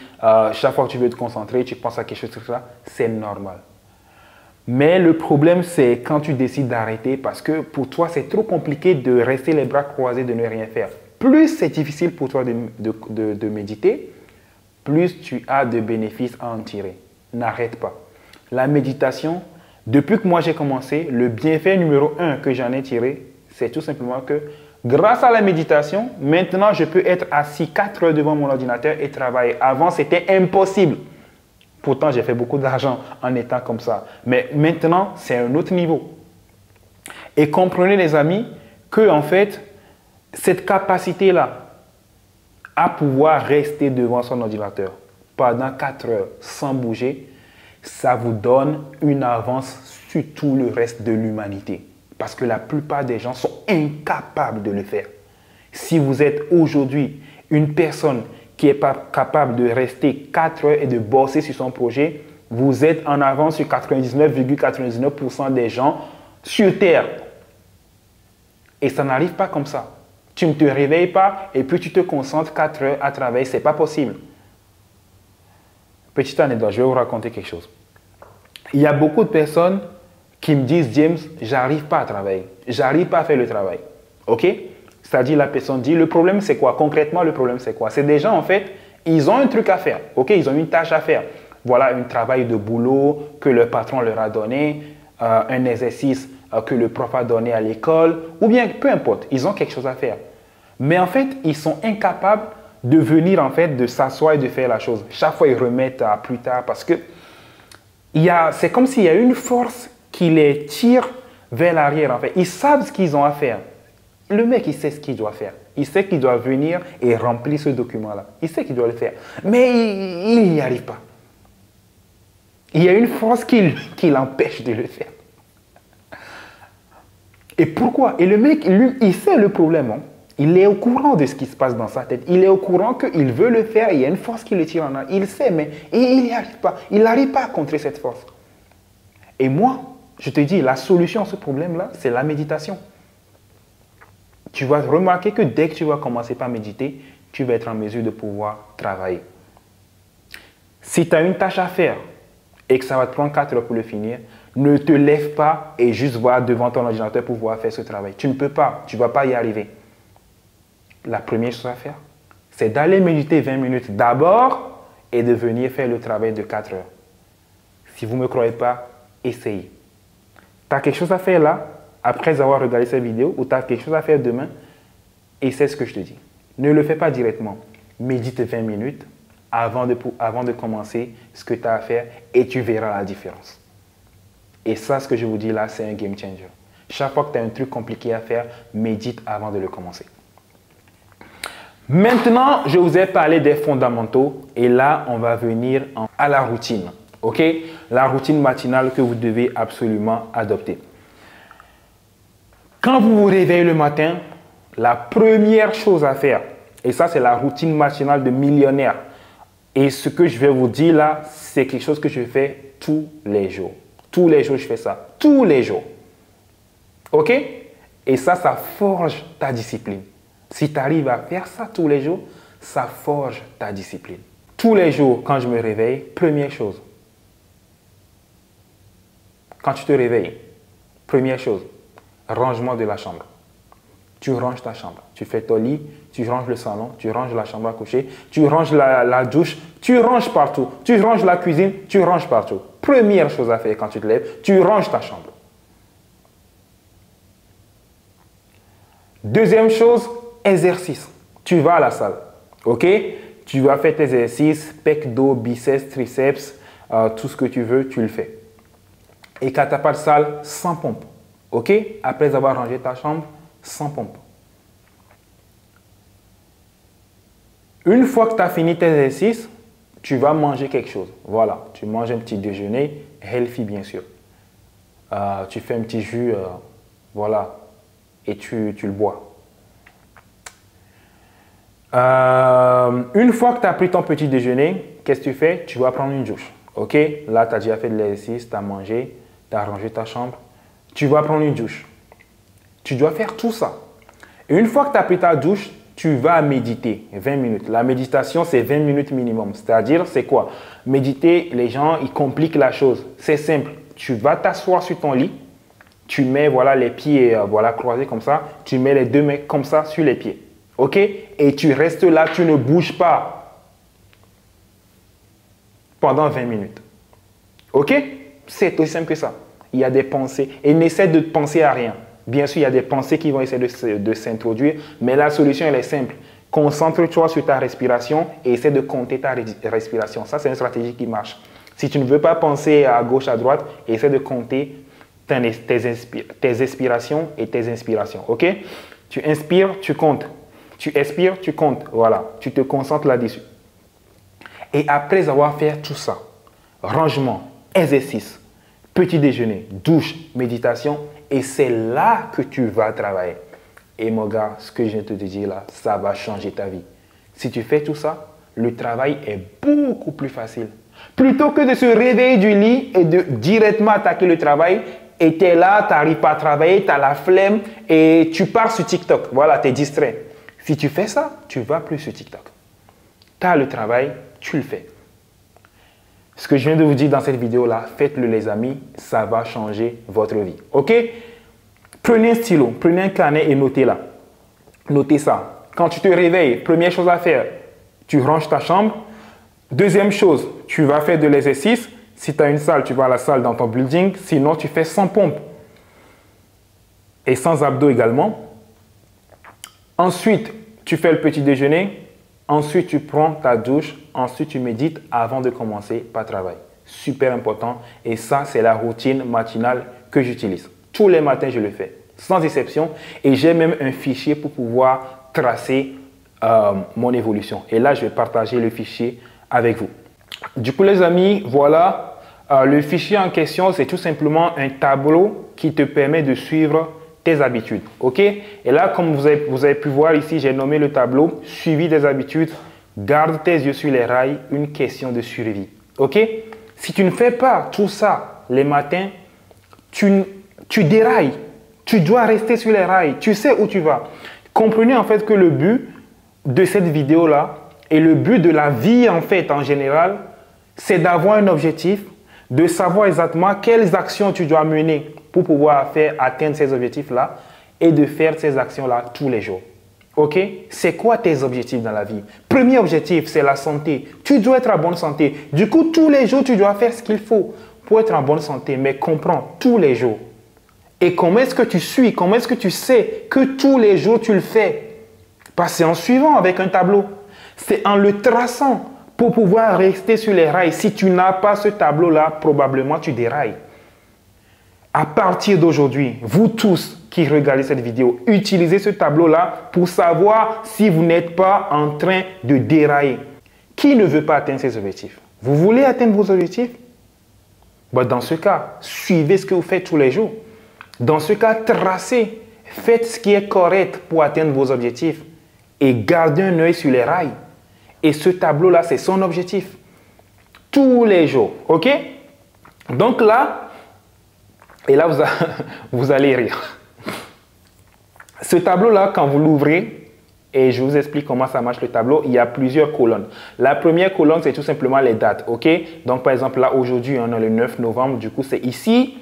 chaque fois que tu veux te concentrer, tu penses à quelque chose, c'est normal. Mais le problème, c'est quand tu décides d'arrêter parce que pour toi, c'est trop compliqué de rester les bras croisés, de ne rien faire. Plus c'est difficile pour toi de méditer, plus tu as de bénéfices à en tirer. N'arrête pas. La méditation, depuis que moi j'ai commencé, le bienfait numéro 1 que j'en ai tiré, c'est tout simplement que grâce à la méditation, maintenant je peux être assis 4 heures devant mon ordinateur et travailler. Avant, c'était impossible. Pourtant, j'ai fait beaucoup d'argent en étant comme ça. Mais maintenant, c'est un autre niveau. Et comprenez, les amis, que en fait, cette capacité-là à pouvoir rester devant son ordinateur pendant 4 heures sans bouger, ça vous donne une avance sur tout le reste de l'humanité. Parce que la plupart des gens sont incapables de le faire. Si vous êtes aujourd'hui une personne qui n'est pas capable de rester 4 heures et de bosser sur son projet, vous êtes en avance sur 99,99% des gens sur Terre. Et ça n'arrive pas comme ça. Tu ne te réveilles pas et puis tu te concentres 4 heures à travailler. Ce n'est pas possible. Petite anecdote, je vais vous raconter quelque chose. Il y a beaucoup de personnes qui me disent, James, j'arrive pas à travailler. J'arrive pas à faire le travail. OK? C'est-à-dire, la personne dit, le problème, c'est quoi? Concrètement, le problème, c'est quoi? C'est des gens, en fait, ils ont un truc à faire. OK? Ils ont une tâche à faire. Voilà un travail de boulot que le patron leur a donné, un exercice que le prof a donné à l'école, ou bien, peu importe, ils ont quelque chose à faire. Mais en fait, ils sont incapables de venir, en fait, de s'asseoir et de faire la chose. Chaque fois, ils remettent à plus tard parce que c'est comme s'il y a une force qui les tire vers l'arrière, en fait. Ils savent ce qu'ils ont à faire. Le mec, il sait ce qu'il doit faire. Il sait qu'il doit venir et remplir ce document-là. Il sait qu'il doit le faire. Mais il n'y arrive pas. Il y a une force qui l'empêche de le faire. Et pourquoi? Et le mec, lui, il sait le problème. Hein. Il est au courant de ce qui se passe dans sa tête. Il est au courant qu'il veut le faire. Il y a une force qui le tire en arrière. Il sait, mais il n'y arrive pas. Il n'arrive pas à contrer cette force. Et moi, je te dis, la solution à ce problème-là, c'est la méditation. Tu vas remarquer que dès que tu vas commencer par méditer, tu vas être en mesure de pouvoir travailler. Si tu as une tâche à faire et que ça va te prendre 4 heures pour le finir, ne te lève pas et juste voir devant ton ordinateur pour pouvoir faire ce travail. Tu ne peux pas, tu ne vas pas y arriver. La première chose à faire, c'est d'aller méditer 20 minutes d'abord et de venir faire le travail de 4 heures. Si vous ne me croyez pas, essayez. Tu as quelque chose à faire là, après avoir regardé cette vidéo, ou tu as quelque chose à faire demain, et c'est ce que je te dis. Ne le fais pas directement. Médite 20 minutes avant de commencer ce que tu as à faire et tu verras la différence. Et ça, ce que je vous dis là, c'est un game changer. Chaque fois que tu as un truc compliqué à faire, médite avant de le commencer. Maintenant, je vous ai parlé des fondamentaux et là, on va venir à la routine. OK? La routine matinale que vous devez absolument adopter. Quand vous vous réveillez le matin, la première chose à faire, et ça c'est la routine matinale de millionnaire, et ce que je vais vous dire là, c'est quelque chose que je fais tous les jours. Tous les jours, je fais ça. Tous les jours. OK? Et ça forge ta discipline. Si tu arrives à faire ça tous les jours, ça forge ta discipline. Tous les jours, quand je me réveille, première chose. Quand tu te réveilles, première chose, rangement de la chambre. Tu ranges ta chambre. Tu fais ton lit, tu ranges le salon, tu ranges la chambre à coucher, tu ranges la douche, tu ranges partout. Tu ranges la cuisine, tu ranges partout. Première chose à faire quand tu te lèves, tu ranges ta chambre. Deuxième chose, exercice. Tu vas à la salle. OK? Tu vas faire tes exercices, pec, dos, biceps, triceps, tout ce que tu veux, tu le fais. Et quand tu n'as pas de salle, sans pompe. OK? Après avoir rangé ta chambre, sans pompe. Une fois que tu as fini tes exercices, tu vas manger quelque chose. Voilà, tu manges un petit déjeuner, healthy bien sûr. Tu fais un petit jus, voilà, et tu le bois. Une fois que tu as pris ton petit déjeuner, qu'est-ce que tu fais? Tu vas prendre une douche. OK? Là, tu as déjà fait de l'exercice, tu as mangé, tu as rangé ta chambre. Tu vas prendre une douche. Tu dois faire tout ça. Et une fois que tu as pris ta douche, tu vas méditer 20 minutes. La méditation, c'est 20 minutes minimum. C'est-à-dire, c'est quoi? Méditer, les gens, ils compliquent la chose. C'est simple. Tu vas t'asseoir sur ton lit. Tu mets voilà, les pieds voilà, croisés comme ça. Tu mets les deux mains comme ça sur les pieds. OK? Et tu restes là, tu ne bouges pas pendant 20 minutes. OK? C'est aussi simple que ça. Il y a des pensées. Et n'essaie de penser à rien. Bien sûr, il y a des pensées qui vont essayer de s'introduire, mais la solution, elle est simple. Concentre-toi sur ta respiration et essaie de compter ta respiration. Ça, c'est une stratégie qui marche. Si tu ne veux pas penser à gauche, à droite, essaie de compter tes expirations et tes inspirations. OK? Tu inspires, tu comptes. Tu expires, tu comptes. Voilà. Tu te concentres là-dessus. Et après avoir fait tout ça, rangement, exercice, petit déjeuner, douche, méditation, et c'est là que tu vas travailler. Et mon gars, ce que je viens de te dire là, ça va changer ta vie. Si tu fais tout ça, le travail est beaucoup plus facile. Plutôt que de se réveiller du lit et de directement attaquer le travail, et tu es là, tu n'arrives pas à travailler, tu as la flemme et tu pars sur TikTok. Voilà, tu es distrait. Si tu fais ça, tu ne vas plus sur TikTok. Tu as le travail, tu le fais. Ce que je viens de vous dire dans cette vidéo-là, faites-le les amis, ça va changer votre vie. OK? Prenez un stylo, prenez un carnet et notez là. Notez ça. Quand tu te réveilles, première chose à faire, tu ranges ta chambre. Deuxième chose, tu vas faire de l'exercice. Si tu as une salle, tu vas à la salle dans ton building. Sinon, tu fais sans pompe. Et sans abdos également. Ensuite, tu fais le petit déjeuner. Ensuite, tu prends ta douche. Ensuite, tu médites avant de commencer par travail. Super important. Et ça, c'est la routine matinale que j'utilise. Tous les matins, je le fais, sans exception. Et j'ai même un fichier pour pouvoir tracer mon évolution. Et là, je vais partager le fichier avec vous. Du coup, les amis, voilà. Le fichier en question, c'est tout simplement un tableau qui te permet de suivre tes habitudes. OK? Et là, comme vous avez pu voir ici, j'ai nommé le tableau « Suivi des habitudes ». Garde tes yeux sur les rails, une question de survie. OK? Si tu ne fais pas tout ça les matins, tu dérailles. Tu dois rester sur les rails. Tu sais où tu vas. Comprenez en fait que le but de cette vidéo-là et le but de la vie en fait en général, c'est d'avoir un objectif, de savoir exactement quelles actions tu dois mener pour pouvoir atteindre ces objectifs-là et de faire ces actions-là tous les jours. OK? C'est quoi tes objectifs dans la vie? Premier objectif, c'est la santé. Tu dois être en bonne santé. Du coup, tous les jours, tu dois faire ce qu'il faut pour être en bonne santé. Mais comprends, tous les jours. Et comment est-ce que tu suis? Comment est-ce que tu sais que tous les jours, tu le fais? Parce que c'est en suivant avec un tableau. C'est en le traçant pour pouvoir rester sur les rails. Si tu n'as pas ce tableau-là, probablement tu dérailles. À partir d'aujourd'hui, vous tous qui regardez cette vidéo, utilisez ce tableau-là pour savoir si vous n'êtes pas en train de dérailler. Qui ne veut pas atteindre ses objectifs? Vous voulez atteindre vos objectifs? Bon, dans ce cas, suivez ce que vous faites tous les jours. Dans ce cas, tracez. Faites ce qui est correct pour atteindre vos objectifs. Et gardez un œil sur les rails. Et ce tableau-là, c'est son objectif. Tous les jours. OK? Donc là, et là, vous allez rire. Ce tableau-là, quand vous l'ouvrez, et je vous explique comment ça marche le tableau, il y a plusieurs colonnes. La première colonne, c'est tout simplement les dates. Ok? Donc, par exemple, là, aujourd'hui, on a le 9 novembre, du coup, c'est ici.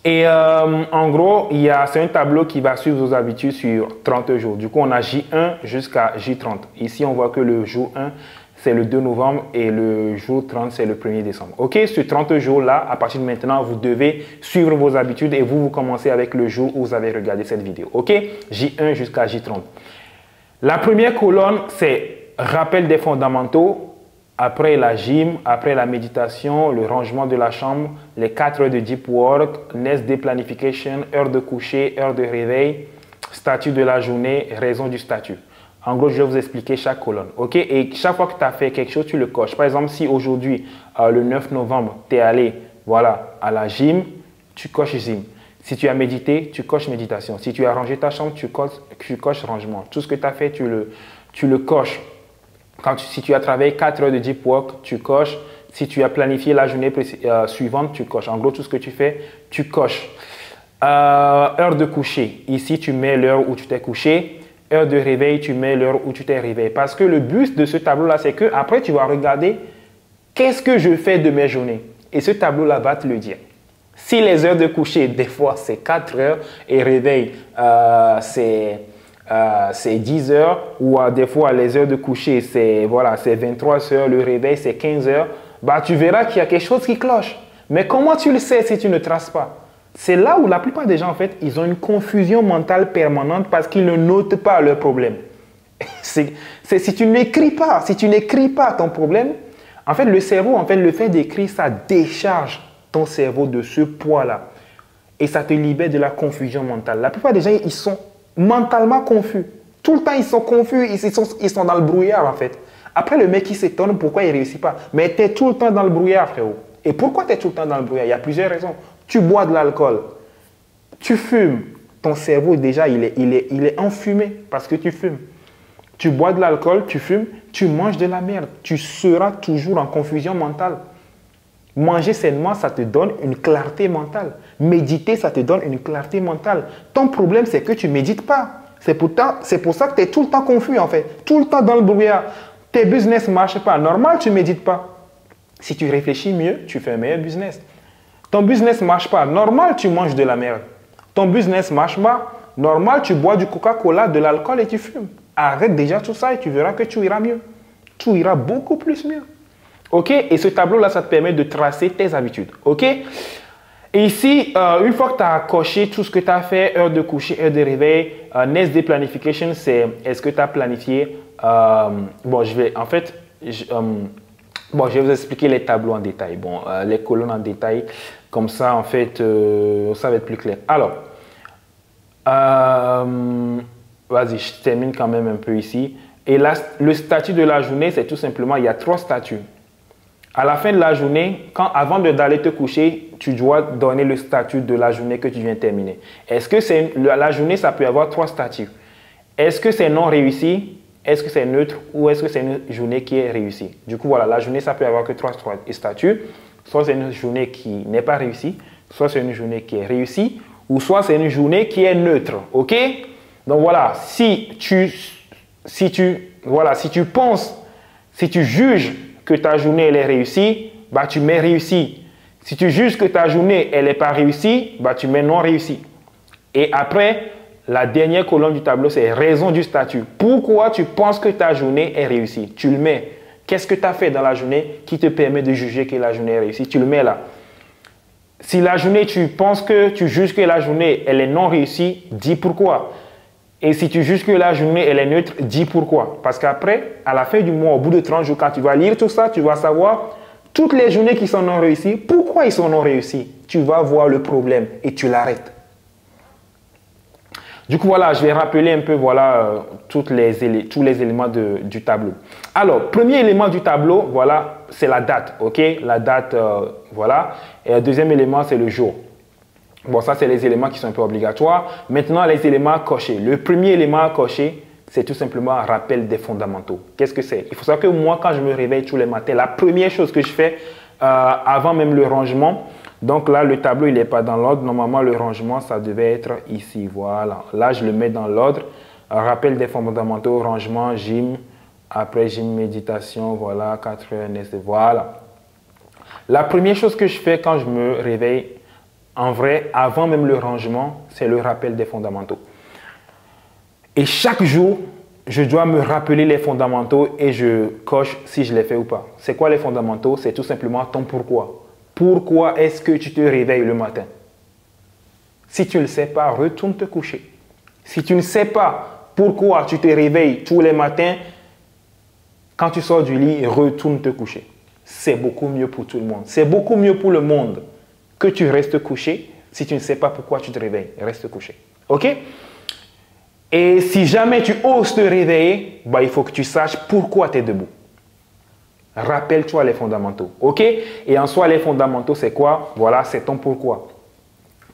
Et en gros, c'est un tableau qui va suivre vos habitudes sur 30 jours. Du coup, on a J1 jusqu'à J30. Ici, on voit que le jour 1, c'est le 2 novembre et le jour 30, c'est le 1er décembre. Ok, ce 30 jours-là, à partir de maintenant, vous devez suivre vos habitudes et vous commencez avec le jour où vous avez regardé cette vidéo. Ok, J1 jusqu'à J30. La première colonne, c'est rappel des fondamentaux. Après la gym, après la méditation, le rangement de la chambre, les 4 heures de deep work, next day planification, heure de coucher, heure de réveil, statut de la journée, raison du statut. En gros, je vais vous expliquer chaque colonne. Ok? Et chaque fois que tu as fait quelque chose, tu le coches. Par exemple, si aujourd'hui, le 9 novembre, tu es allé à la gym, tu coches gym. Si tu as médité, tu coches méditation. Si tu as rangé ta chambre, tu coches rangement. Tout ce que tu as fait, tu le coches. Si tu as travaillé 4 heures de deep work, tu coches. Si tu as planifié la journée suivante, tu coches. En gros, tout ce que tu fais, tu coches. Heure de coucher. Ici, tu mets l'heure où tu t'es couché. Heure de réveil, tu mets l'heure où tu t'es réveillé. Parce que le but de ce tableau-là, c'est que après tu vas regarder qu'est-ce que je fais de mes journées. Et ce tableau-là va te le dire. Si les heures de coucher, des fois, c'est 4 heures et réveil, c'est 10 heures, ou des fois les heures de coucher c'est 23 heures, le réveil c'est 15 heures, bah, tu verras qu'il y a quelque chose qui cloche. Mais comment tu le sais si tu ne traces pas? C'est là où la plupart des gens, en fait, ils ont une confusion mentale permanente parce qu'ils ne notent pas leurs problèmes. Si tu n'écris pas ton problème, en fait, le cerveau, le fait d'écrire, ça décharge ton cerveau de ce poids-là. Et ça te libère de la confusion mentale. La plupart des gens, ils sont mentalement confus. Tout le temps, ils sont confus, ils sont dans le brouillard, en fait. Après, le mec, il s'étonne pourquoi il ne réussit pas. Mais tu es tout le temps dans le brouillard, frérot. Et pourquoi tu es tout le temps dans le brouillard? Il y a plusieurs raisons. Tu bois de l'alcool, tu fumes. Ton cerveau, déjà, il est enfumé parce que tu fumes. Tu bois de l'alcool, tu fumes, tu manges de la merde. Tu seras toujours en confusion mentale. Manger sainement, ça te donne une clarté mentale. Méditer, ça te donne une clarté mentale. Ton problème, c'est que tu ne médites pas. C'est pour ça que tu es tout le temps confus, en fait. Tout le temps dans le brouillard. Tes business ne marchent pas. Normal, tu ne médites pas. Si tu réfléchis mieux, tu fais un meilleur business. Ton business ne marche pas. Normal, tu manges de la merde. Ton business ne marche pas. Normal, tu bois du Coca-Cola, de l'alcool et tu fumes. Arrête déjà tout ça et tu verras que tu iras mieux. Tu iras beaucoup plus mieux. OK? Et ce tableau-là, ça te permet de tracer tes habitudes. OK? Et ici, une fois que tu as coché tout ce que tu as fait, heure de coucher, heure de réveil, next day planification, c'est est-ce que tu as planifié. Je vais vous expliquer les tableaux en détail. Les colonnes en détail. Comme ça, en fait, ça va être plus clair. Alors, vas-y, je termine quand même un peu ici. Et là, le statut de la journée, c'est tout simplement, il y a 3 statuts. À la fin de la journée, avant d'aller te coucher, tu dois donner le statut de la journée que tu viens de terminer. Est-ce que la journée, ça peut avoir 3 statuts? Est-ce que c'est non réussi? Est-ce que c'est neutre? Ou est-ce que c'est une journée qui est réussie? Du coup, voilà, la journée, ça peut avoir que 3 statuts. Soit c'est une journée qui n'est pas réussie, soit c'est une journée qui est réussie, ou soit c'est une journée qui est neutre. OK? Donc voilà, si tu juges que ta journée elle est réussie, bah, tu mets réussi. Si tu juges que ta journée elle n'est pas réussie, bah, tu mets non réussi. Et après, la dernière colonne du tableau, c'est raison du statut. Pourquoi tu penses que ta journée est réussie? Tu le mets. Qu'est-ce que tu as fait dans la journée qui te permet de juger que la journée est réussie? Tu le mets là. Si la journée, tu juges que la journée elle est non réussie, dis pourquoi. Et si tu juges que la journée elle est neutre, dis pourquoi. Parce qu'après, à la fin du mois, au bout de 30 jours, quand tu vas lire tout ça, tu vas savoir toutes les journées qui sont non réussies, pourquoi ils sont non réussis. Tu vas voir le problème et tu l'arrêtes. Du coup, voilà, je vais rappeler un peu tous les éléments du tableau. Alors, premier élément du tableau, voilà, c'est la date. OK? La date, voilà. Et le deuxième élément, c'est le jour. Bon, ça, c'est les éléments qui sont un peu obligatoires. Maintenant, les éléments à cocher. Le premier élément à cocher, c'est tout simplement un rappel des fondamentaux. Qu'est-ce que c'est? Il faut savoir que moi, quand je me réveille tous les matins, la première chose que je fais, avant même le rangement, Donc là, le tableau, il n'est pas dans l'ordre. Normalement, le rangement, ça devait être ici. Voilà. Là, je le mets dans l'ordre. Rappel des fondamentaux, rangement, gym. Après, gym, méditation. Voilà, 4 heures, voilà. La première chose que je fais quand je me réveille, en vrai, avant même le rangement, c'est le rappel des fondamentaux. Et chaque jour, je dois me rappeler les fondamentaux et je coche si je les fais ou pas. C'est quoi les fondamentaux? C'est tout simplement ton pourquoi. Pourquoi est-ce que tu te réveilles le matin? Si tu ne le sais pas, retourne te coucher. Si tu ne sais pas pourquoi tu te réveilles tous les matins, quand tu sors du lit, retourne te coucher. C'est beaucoup mieux pour tout le monde. C'est beaucoup mieux pour le monde que tu restes couché. Si tu ne sais pas pourquoi tu te réveilles, reste couché. OK? Et si jamais tu oses te réveiller, bah, il faut que tu saches pourquoi tu es debout. Rappelle-toi les fondamentaux. OK? Et en soi, les fondamentaux, c'est quoi? Voilà, c'est ton pourquoi.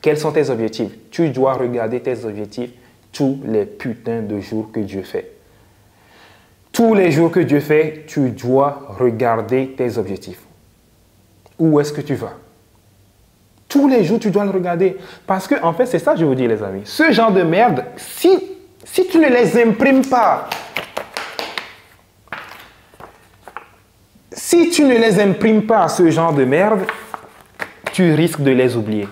Quels sont tes objectifs? Tu dois regarder tes objectifs tous les putains de jours que Dieu fait. Tous les jours que Dieu fait, tu dois regarder tes objectifs. Où est-ce que tu vas? Tous les jours, tu dois le regarder. Parce que, en fait, c'est ça que je vous dis, les amis. Ce genre de merde, si tu ne les imprimes pas, si tu ne les imprimes pas, ce genre de merde, tu risques de les oublier.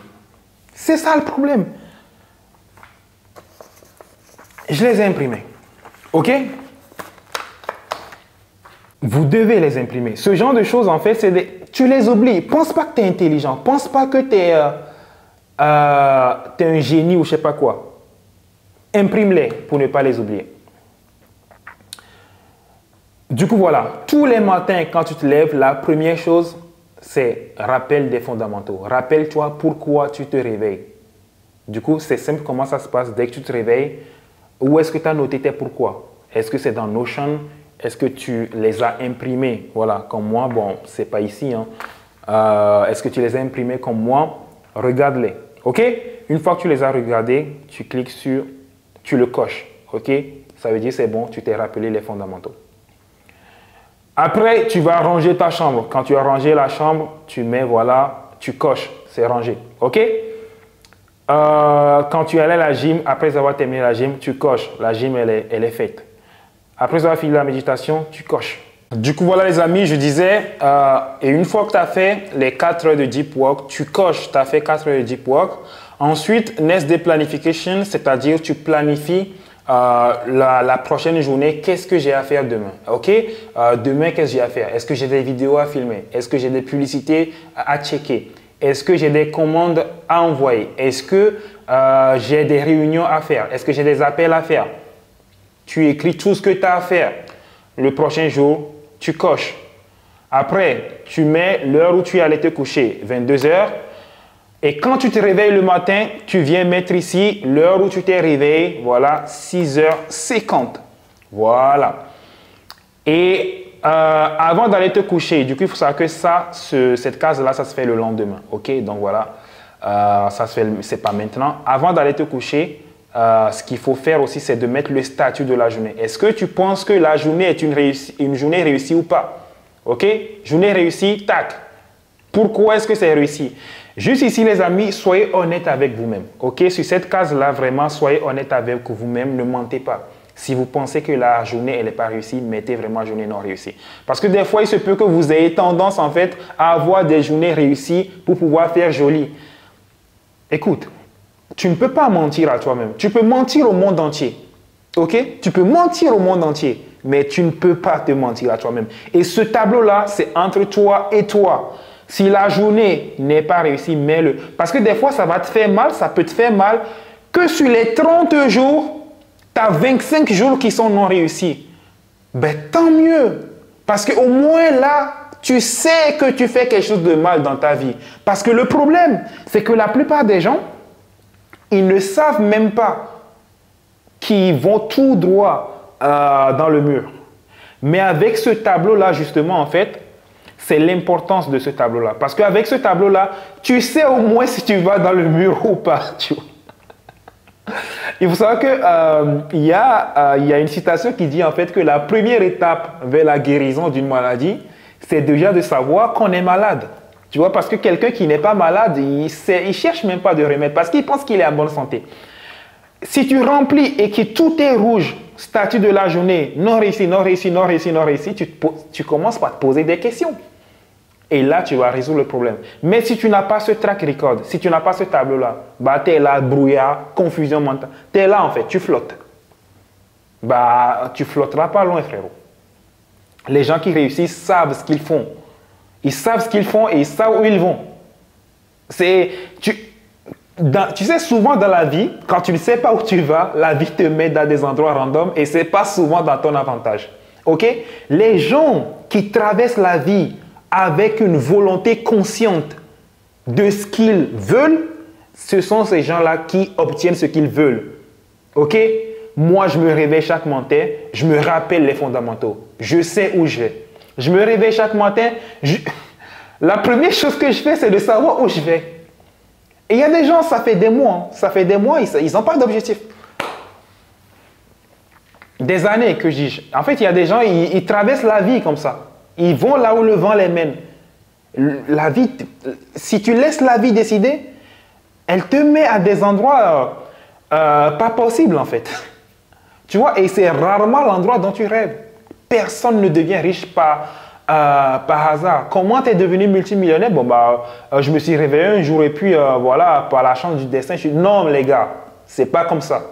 C'est ça le problème. Je les ai imprimés. OK? Vous devez les imprimer. Ce genre de choses, en fait, tu les oublies. Pense pas que tu es intelligent. Pense pas que tu es, un génie ou je sais pas quoi. Imprime-les pour ne pas les oublier. Du coup, voilà. Tous les matins, quand tu te lèves, la première chose, c'est rappel des fondamentaux. Rappelle-toi pourquoi tu te réveilles. Du coup, c'est simple comment ça se passe dès que tu te réveilles. Où est-ce que tu as noté tes pourquoi? Est-ce que c'est dans Notion? Est-ce que tu les as imprimés? Voilà, comme moi. Bon, c'est pas ici. Hein. Est-ce que tu les as imprimés comme moi? Regarde-les. OK? Une fois que tu les as regardés, tu cliques sur, tu le coches. OK? Ça veut dire c'est bon, tu t'es rappelé les fondamentaux. Après, tu vas ranger ta chambre. Quand tu as rangé la chambre, tu mets, voilà, tu coches. C'est rangé. OK? Quand tu allais à la gym, après avoir terminé la gym, tu coches. La gym, elle est faite. Après avoir fini la méditation, tu coches. Du coup, voilà les amis, je disais, et une fois que tu as fait les 4 heures de deep work, tu coches, tu as fait 4 heures de deep work. Ensuite, next day planification, c'est-à-dire tu planifies la prochaine journée, qu'est-ce que j'ai à faire demain? OK? Demain, qu'est-ce que j'ai à faire? Est-ce que j'ai des vidéos à filmer? Est-ce que j'ai des publicités à checker? Est-ce que j'ai des commandes à envoyer? Est-ce que j'ai des réunions à faire? Est-ce que j'ai des appels à faire? Tu écris tout ce que tu as à faire. Le prochain jour, tu coches. Après, tu mets l'heure où tu allais te coucher, 22 heures. Et quand tu te réveilles le matin, tu viens mettre ici l'heure où tu t'es réveillé. Voilà, 6h50. Voilà. Et avant d'aller te coucher, du coup, il faut savoir que cette case-là, ça se fait le lendemain. OK? Donc voilà, ça se fait, c'est pas maintenant. Avant d'aller te coucher, ce qu'il faut faire aussi, c'est de mettre le statut de la journée. Est-ce que tu penses que la journée est une journée réussie ou pas? OK? Journée réussie, tac. Pourquoi est-ce que c'est réussi? Juste ici, les amis, soyez honnête avec vous-même. OK? Sur cette case-là, vraiment, soyez honnête avec vous-même. Ne mentez pas. Si vous pensez que la journée, elle n'est pas réussie, mettez vraiment journée non réussie. Parce que des fois, il se peut que vous ayez tendance, en fait, à avoir des journées réussies pour pouvoir faire joli. Écoute. Tu ne peux pas mentir à toi-même. Tu peux mentir au monde entier. OK? Tu peux mentir au monde entier, mais tu ne peux pas te mentir à toi-même. Et ce tableau-là, c'est entre toi et toi. Si la journée n'est pas réussie, mets-le. Parce que des fois, ça va te faire mal, ça peut te faire mal que sur les 30 jours, tu as 25 jours qui sont non réussis. Ben, tant mieux. Parce qu'au moins là, tu sais que tu fais quelque chose de mal dans ta vie. Parce que le problème, c'est que la plupart des gens, ils ne savent même pas qu'ils vont tout droit dans le mur. Mais avec ce tableau-là, justement, en fait, c'est l'importance de ce tableau-là. Parce qu'avec ce tableau-là, tu sais au moins si tu vas dans le mur ou pas. Il faut savoir qu'il y a une citation qui dit en fait que la première étape vers la guérison d'une maladie, c'est déjà de savoir qu'on est malade. Tu vois, parce que quelqu'un qui n'est pas malade, il ne cherche même pas de remède parce qu'il pense qu'il est en bonne santé. Si tu remplis et que tout est rouge, statut de la journée, non réussi, non réussi, non réussi, non réussi, tu commences par te poser des questions. Et là, tu vas résoudre le problème. Mais si tu n'as pas ce track record, si tu n'as pas ce tableau-là, bah, tu es là, brouillard, confusion mentale. Tu es là, en fait, tu flottes. Bah, tu flotteras pas loin, frérot. Les gens qui réussissent savent ce qu'ils font. Ils savent ce qu'ils font et ils savent où ils vont. Tu sais, souvent dans la vie, quand tu ne sais pas où tu vas, la vie te met dans des endroits random et ce n'est pas souvent dans ton avantage. Ok? Les gens qui traversent la vie avec une volonté consciente de ce qu'ils veulent, ce sont ces gens-là qui obtiennent ce qu'ils veulent. Ok? Moi, je me réveille chaque matin, je me rappelle les fondamentaux. Je sais où je vais. Je me réveille chaque matin, la première chose que je fais, c'est de savoir où je vais. Et il y a des gens, ça fait des mois, ils n'ont pas d'objectif. Des années que je dis. En fait, il y a des gens, ils traversent la vie comme ça. Ils vont là où le vent les mène. La vie, si tu laisses la vie décider, elle te met à des endroits pas possibles en fait. Tu vois, et c'est rarement l'endroit dont tu rêves. Personne ne devient riche par hasard. Comment tu es devenu multimillionnaire? Bon, bah, je me suis réveillé un jour et puis voilà, par la chance du destin, je suis... Non, les gars, c'est pas comme ça.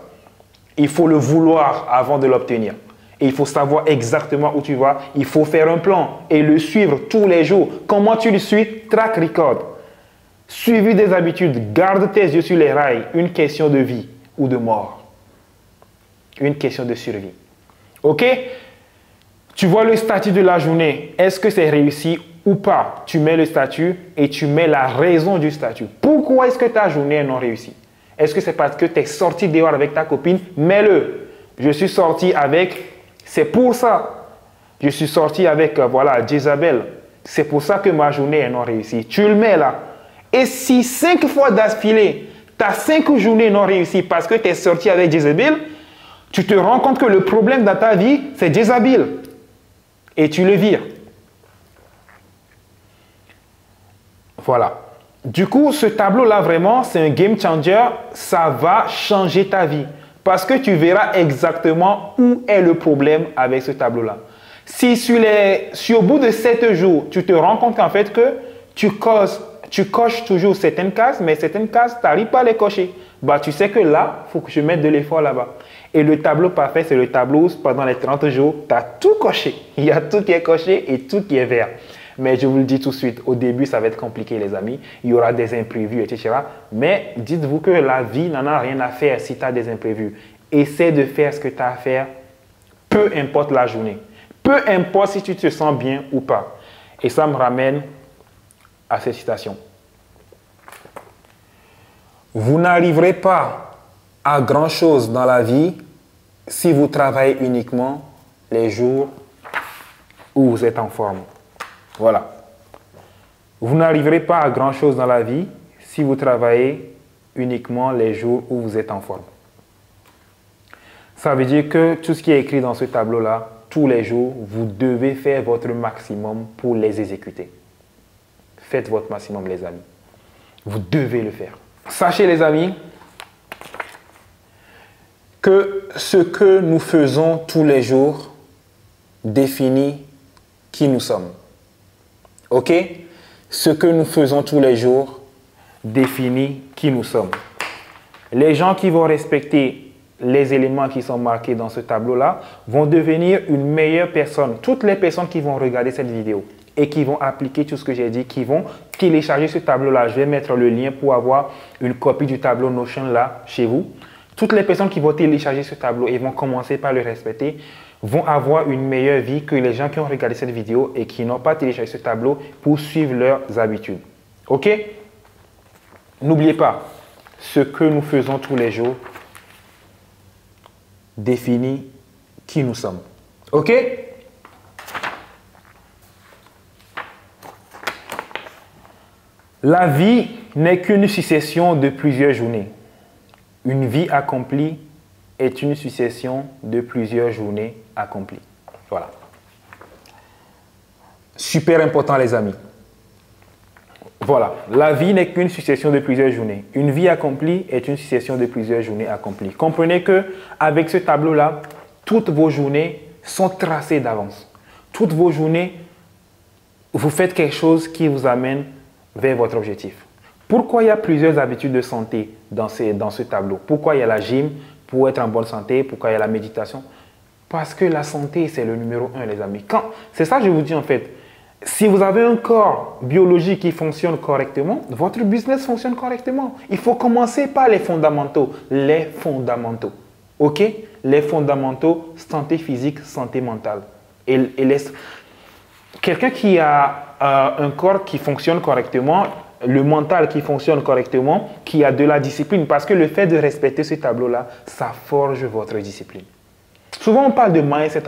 Il faut le vouloir avant de l'obtenir. Et il faut savoir exactement où tu vas. Il faut faire un plan et le suivre tous les jours. Comment tu le suis? Track record. Suivi des habitudes. Garde tes yeux sur les rails. Une question de vie ou de mort. Une question de survie. OK? Tu vois le statut de la journée. Est-ce que c'est réussi ou pas? Tu mets le statut et tu mets la raison du statut. Pourquoi est-ce que ta journée est non réussie? Est-ce que c'est parce que tu es sorti dehors avec ta copine? Mets-le. Je suis sorti avec... C'est pour ça. Je suis sorti avec, voilà, Jezabel. C'est pour ça que ma journée est non réussie. Tu le mets là. Et si 5 fois d'affilée, tu as 5 journées non réussies parce que tu es sorti avec Jezabel, tu te rends compte que le problème dans ta vie, c'est Jezabel. Et tu le vires. Voilà. Du coup, ce tableau-là, vraiment, c'est un game changer. Ça va changer ta vie. Parce que tu verras exactement où est le problème avec ce tableau-là. Si au bout de 7 jours, tu te rends compte qu'en fait que tu coches toujours certaines cases, mais certaines cases, tu n'arrives pas à les cocher. Bah, tu sais que là, il faut que je mette de l'effort là-bas. Et le tableau parfait, c'est le tableau où pendant les 30 jours, tu as tout coché. Il y a tout qui est coché et tout qui est vert. Mais je vous le dis tout de suite, au début, ça va être compliqué, les amis. Il y aura des imprévus, etc. Mais dites-vous que la vie n'en a rien à faire si tu as des imprévus. Essaie de faire ce que tu as à faire, peu importe la journée. Peu importe si tu te sens bien ou pas. Et ça me ramène à cette citation. Vous n'arriverez pas à grand-chose dans la vie si vous travaillez uniquement les jours où vous êtes en forme. Voilà. Vous n'arriverez pas à grand-chose dans la vie si vous travaillez uniquement les jours où vous êtes en forme. Ça veut dire que tout ce qui est écrit dans ce tableau-là, tous les jours, vous devez faire votre maximum pour les exécuter. Faites votre maximum, les amis. Vous devez le faire. Sachez, les amis, que ce que nous faisons tous les jours définit qui nous sommes. OK? Ce que nous faisons tous les jours définit qui nous sommes. Les gens qui vont respecter les éléments qui sont marqués dans ce tableau-là vont devenir une meilleure personne. Toutes les personnes qui vont regarder cette vidéo et qui vont appliquer tout ce que j'ai dit, qui vont télécharger ce tableau-là, je vais mettre le lien pour avoir une copie du tableau Notion là chez vous. Toutes les personnes qui vont télécharger ce tableau et vont commencer par le respecter vont avoir une meilleure vie que les gens qui ont regardé cette vidéo et qui n'ont pas téléchargé ce tableau pour suivre leurs habitudes. OK? N'oubliez pas, ce que nous faisons tous les jours définit qui nous sommes. OK? La vie n'est qu'une succession de plusieurs journées. Une vie accomplie est une succession de plusieurs journées accomplies. Voilà. Super important, les amis. Voilà, la vie n'est qu'une succession de plusieurs journées. Une vie accomplie est une succession de plusieurs journées accomplies. Comprenez que avec ce tableau-là, toutes vos journées sont tracées d'avance. Toutes vos journées, vous faites quelque chose qui vous amène vers votre objectif. Pourquoi il y a plusieurs habitudes de santé dans ce tableau? Pourquoi il y a la gym pour être en bonne santé? Pourquoi il y a la méditation? Parce que la santé, c'est le numéro 1, les amis. C'est ça que je vous dis en fait. Si vous avez un corps biologique qui fonctionne correctement, votre business fonctionne correctement. Il faut commencer par les fondamentaux. Les fondamentaux. OK? Les fondamentaux, santé physique, santé mentale. Quelqu'un qui a un corps qui fonctionne correctement, le mental qui fonctionne correctement, qui a de la discipline, parce que le fait de respecter ce tableau-là, ça forge votre discipline. Souvent, on parle de mindset,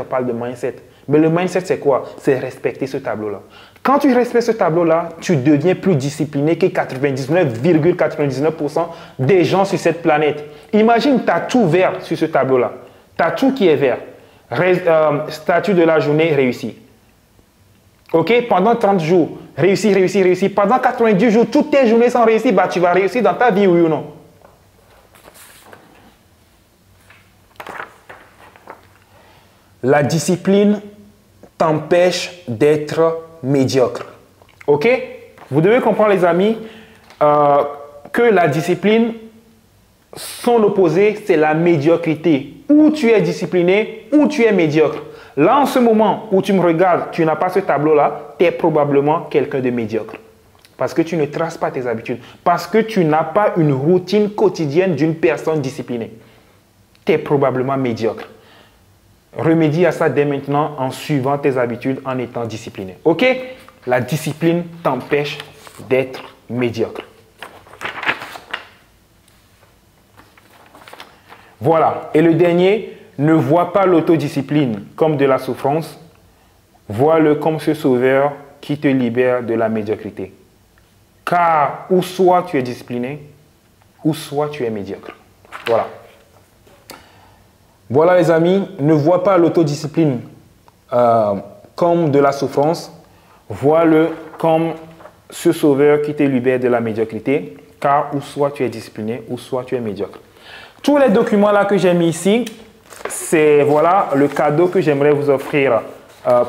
mais le mindset, c'est quoi? C'est respecter ce tableau-là. Quand tu respectes ce tableau-là, tu deviens plus discipliné que 99,99% des gens sur cette planète. Imagine, tu as tout vert sur ce tableau-là. Tu as tout qui est vert. Statut de la journée réussi. OK? Pendant 30 jours, réussi, réussi, réussi. Pendant 90 jours, toutes tes journées sont réussies, bah, tu vas réussir dans ta vie, oui ou non? La discipline t'empêche d'être médiocre. OK? Vous devez comprendre, les amis, que la discipline, son opposé, c'est la médiocrité. Ou tu es discipliné, ou tu es médiocre. Là, en ce moment où tu me regardes, tu n'as pas ce tableau-là, tu es probablement quelqu'un de médiocre. Parce que tu ne traces pas tes habitudes. Parce que tu n'as pas une routine quotidienne d'une personne disciplinée. Tu es probablement médiocre. Remédie à ça dès maintenant en suivant tes habitudes, en étant discipliné. OK? La discipline t'empêche d'être médiocre. Voilà. Et le dernier, ne vois pas l'autodiscipline comme de la souffrance. Vois-le comme ce sauveur qui te libère de la médiocrité. Car ou soit tu es discipliné, ou soit tu es médiocre. Voilà. Voilà les amis, ne vois pas l'autodiscipline comme de la souffrance. Vois-le comme ce sauveur qui te libère de la médiocrité. Car ou soit tu es discipliné, ou soit tu es médiocre. Tous les documents là que j'ai mis ici, c'est voilà le cadeau que j'aimerais vous offrir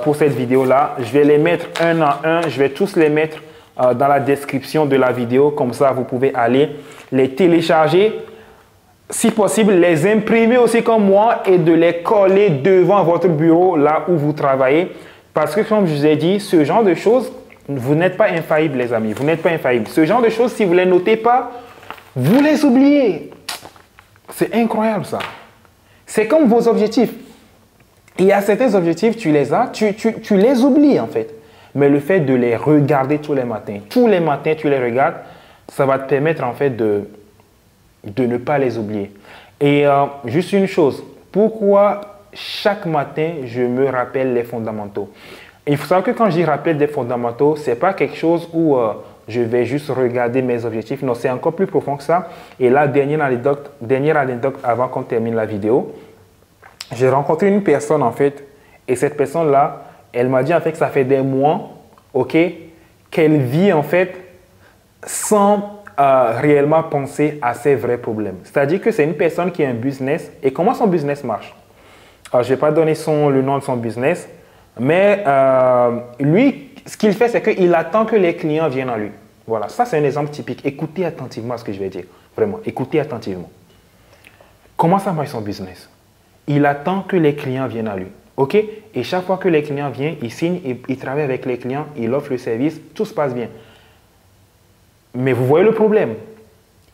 pour cette vidéo là. Je vais les mettre un à un, je vais tous les mettre dans la description de la vidéo. Comme ça, vous pouvez aller les télécharger. Si possible, les imprimer aussi comme moi et de les coller devant votre bureau là où vous travaillez. Parce que comme je vous ai dit, ce genre de choses, vous n'êtes pas infaillible les amis. Vous n'êtes pas infaillible. Ce genre de choses, si vous ne les notez pas, vous les oubliez. C'est incroyable ça. C'est comme vos objectifs. Il y a certains objectifs, tu les as, tu les oublies en fait. Mais le fait de les regarder tous les matins tu les regardes, ça va te permettre en fait de ne pas les oublier. Et juste une chose, pourquoi chaque matin je me rappelle les fondamentaux? Il faut savoir que quand je dis rappel des fondamentaux, ce n'est pas quelque chose où je vais juste regarder mes objectifs. Non, c'est encore plus profond que ça. Et là, dernière anecdote avant qu'on termine la vidéo. J'ai rencontré une personne en fait, et cette personne-là, elle m'a dit en fait que ça fait des mois, ok, qu'elle vit en fait sans réellement penser à ses vrais problèmes. C'est-à-dire que c'est une personne qui a un business, et comment son business marche? Alors, je ne vais pas donner le nom de son business, mais lui, ce qu'il fait, c'est qu'il attend que les clients viennent à lui. Voilà, ça c'est un exemple typique. Écoutez attentivement ce que je vais dire. Vraiment, écoutez attentivement. Comment ça marche son business? Il attend que les clients viennent à lui. OK? Et chaque fois que les clients viennent, il signe, il travaille avec les clients, il offre le service, tout se passe bien. Mais vous voyez le problème.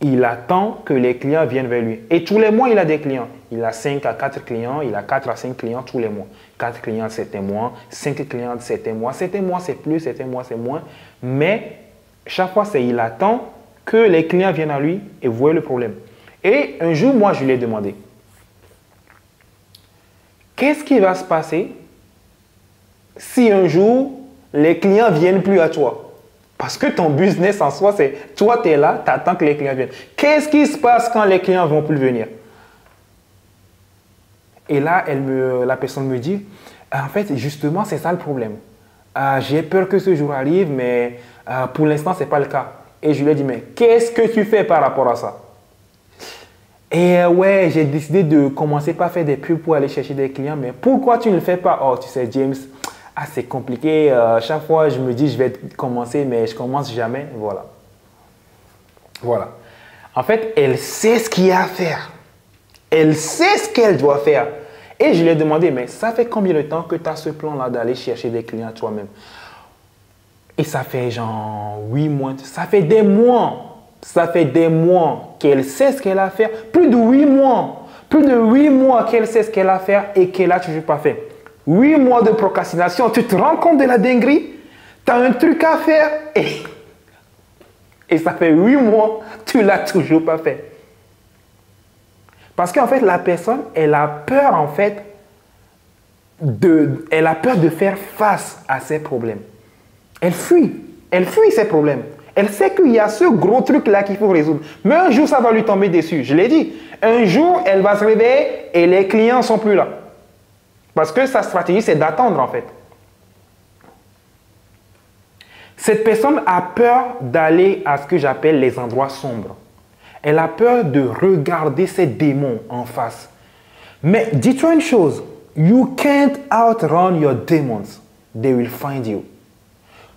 Il attend que les clients viennent vers lui. Et tous les mois, il a des clients. Il a 5 à 4 clients, il a 4 à 5 clients tous les mois. 4 clients, c'est un mois. 5 clients, c'est un mois. C'est un mois, c'est plus. C'est un mois, c'est moins. Mais chaque fois, il attend que les clients viennent à lui et vous voyez le problème. Et un jour, moi, je lui ai demandé, qu'est-ce qui va se passer si un jour, les clients ne viennent plus à toi? Parce que ton business en soi, c'est toi, tu es là, tu attends que les clients viennent. Qu'est-ce qui se passe quand les clients ne vont plus venir? Et là, la personne me dit, en fait, justement, c'est ça le problème. J'ai peur que ce jour arrive, mais pour l'instant, ce n'est pas le cas. Et je lui ai dit, mais qu'est-ce que tu fais par rapport à ça? Et ouais, j'ai décidé de commencer par faire des pubs pour aller chercher des clients. Mais pourquoi tu ne le fais pas? Oh, tu sais, James, c'est compliqué. Chaque fois, je me dis, je vais commencer, mais je commence jamais. Voilà. Voilà. En fait, elle sait ce qu'il y a à faire. Elle sait ce qu'elle doit faire. Et je lui ai demandé, mais ça fait combien de temps que tu as ce plan-là d'aller chercher des clients toi-même? Et ça fait genre 8 mois. Ça fait des mois. Ça fait des mois qu'elle sait ce qu'elle a à faire. Plus de 8 mois. Plus de 8 mois qu'elle sait ce qu'elle a à faire et qu'elle n'a toujours pas fait. 8 mois de procrastination. Tu te rends compte de la dinguerie? Tu as un truc à faire et ça fait 8 mois, tu ne l'as toujours pas fait. Parce qu'en fait, la personne, elle a peur en fait elle a peur de faire face à ses problèmes. Elle fuit ses problèmes. Elle sait qu'il y a ce gros truc-là qu'il faut résoudre. Mais un jour, ça va lui tomber dessus. Je l'ai dit. Un jour, elle va se réveiller et les clients ne sont plus là. Parce que sa stratégie, c'est d'attendre en fait. Cette personne a peur d'aller à ce que j'appelle les endroits sombres. Elle a peur de regarder ses démons en face. Mais dis-toi une chose. You can't outrun your demons. They will find you.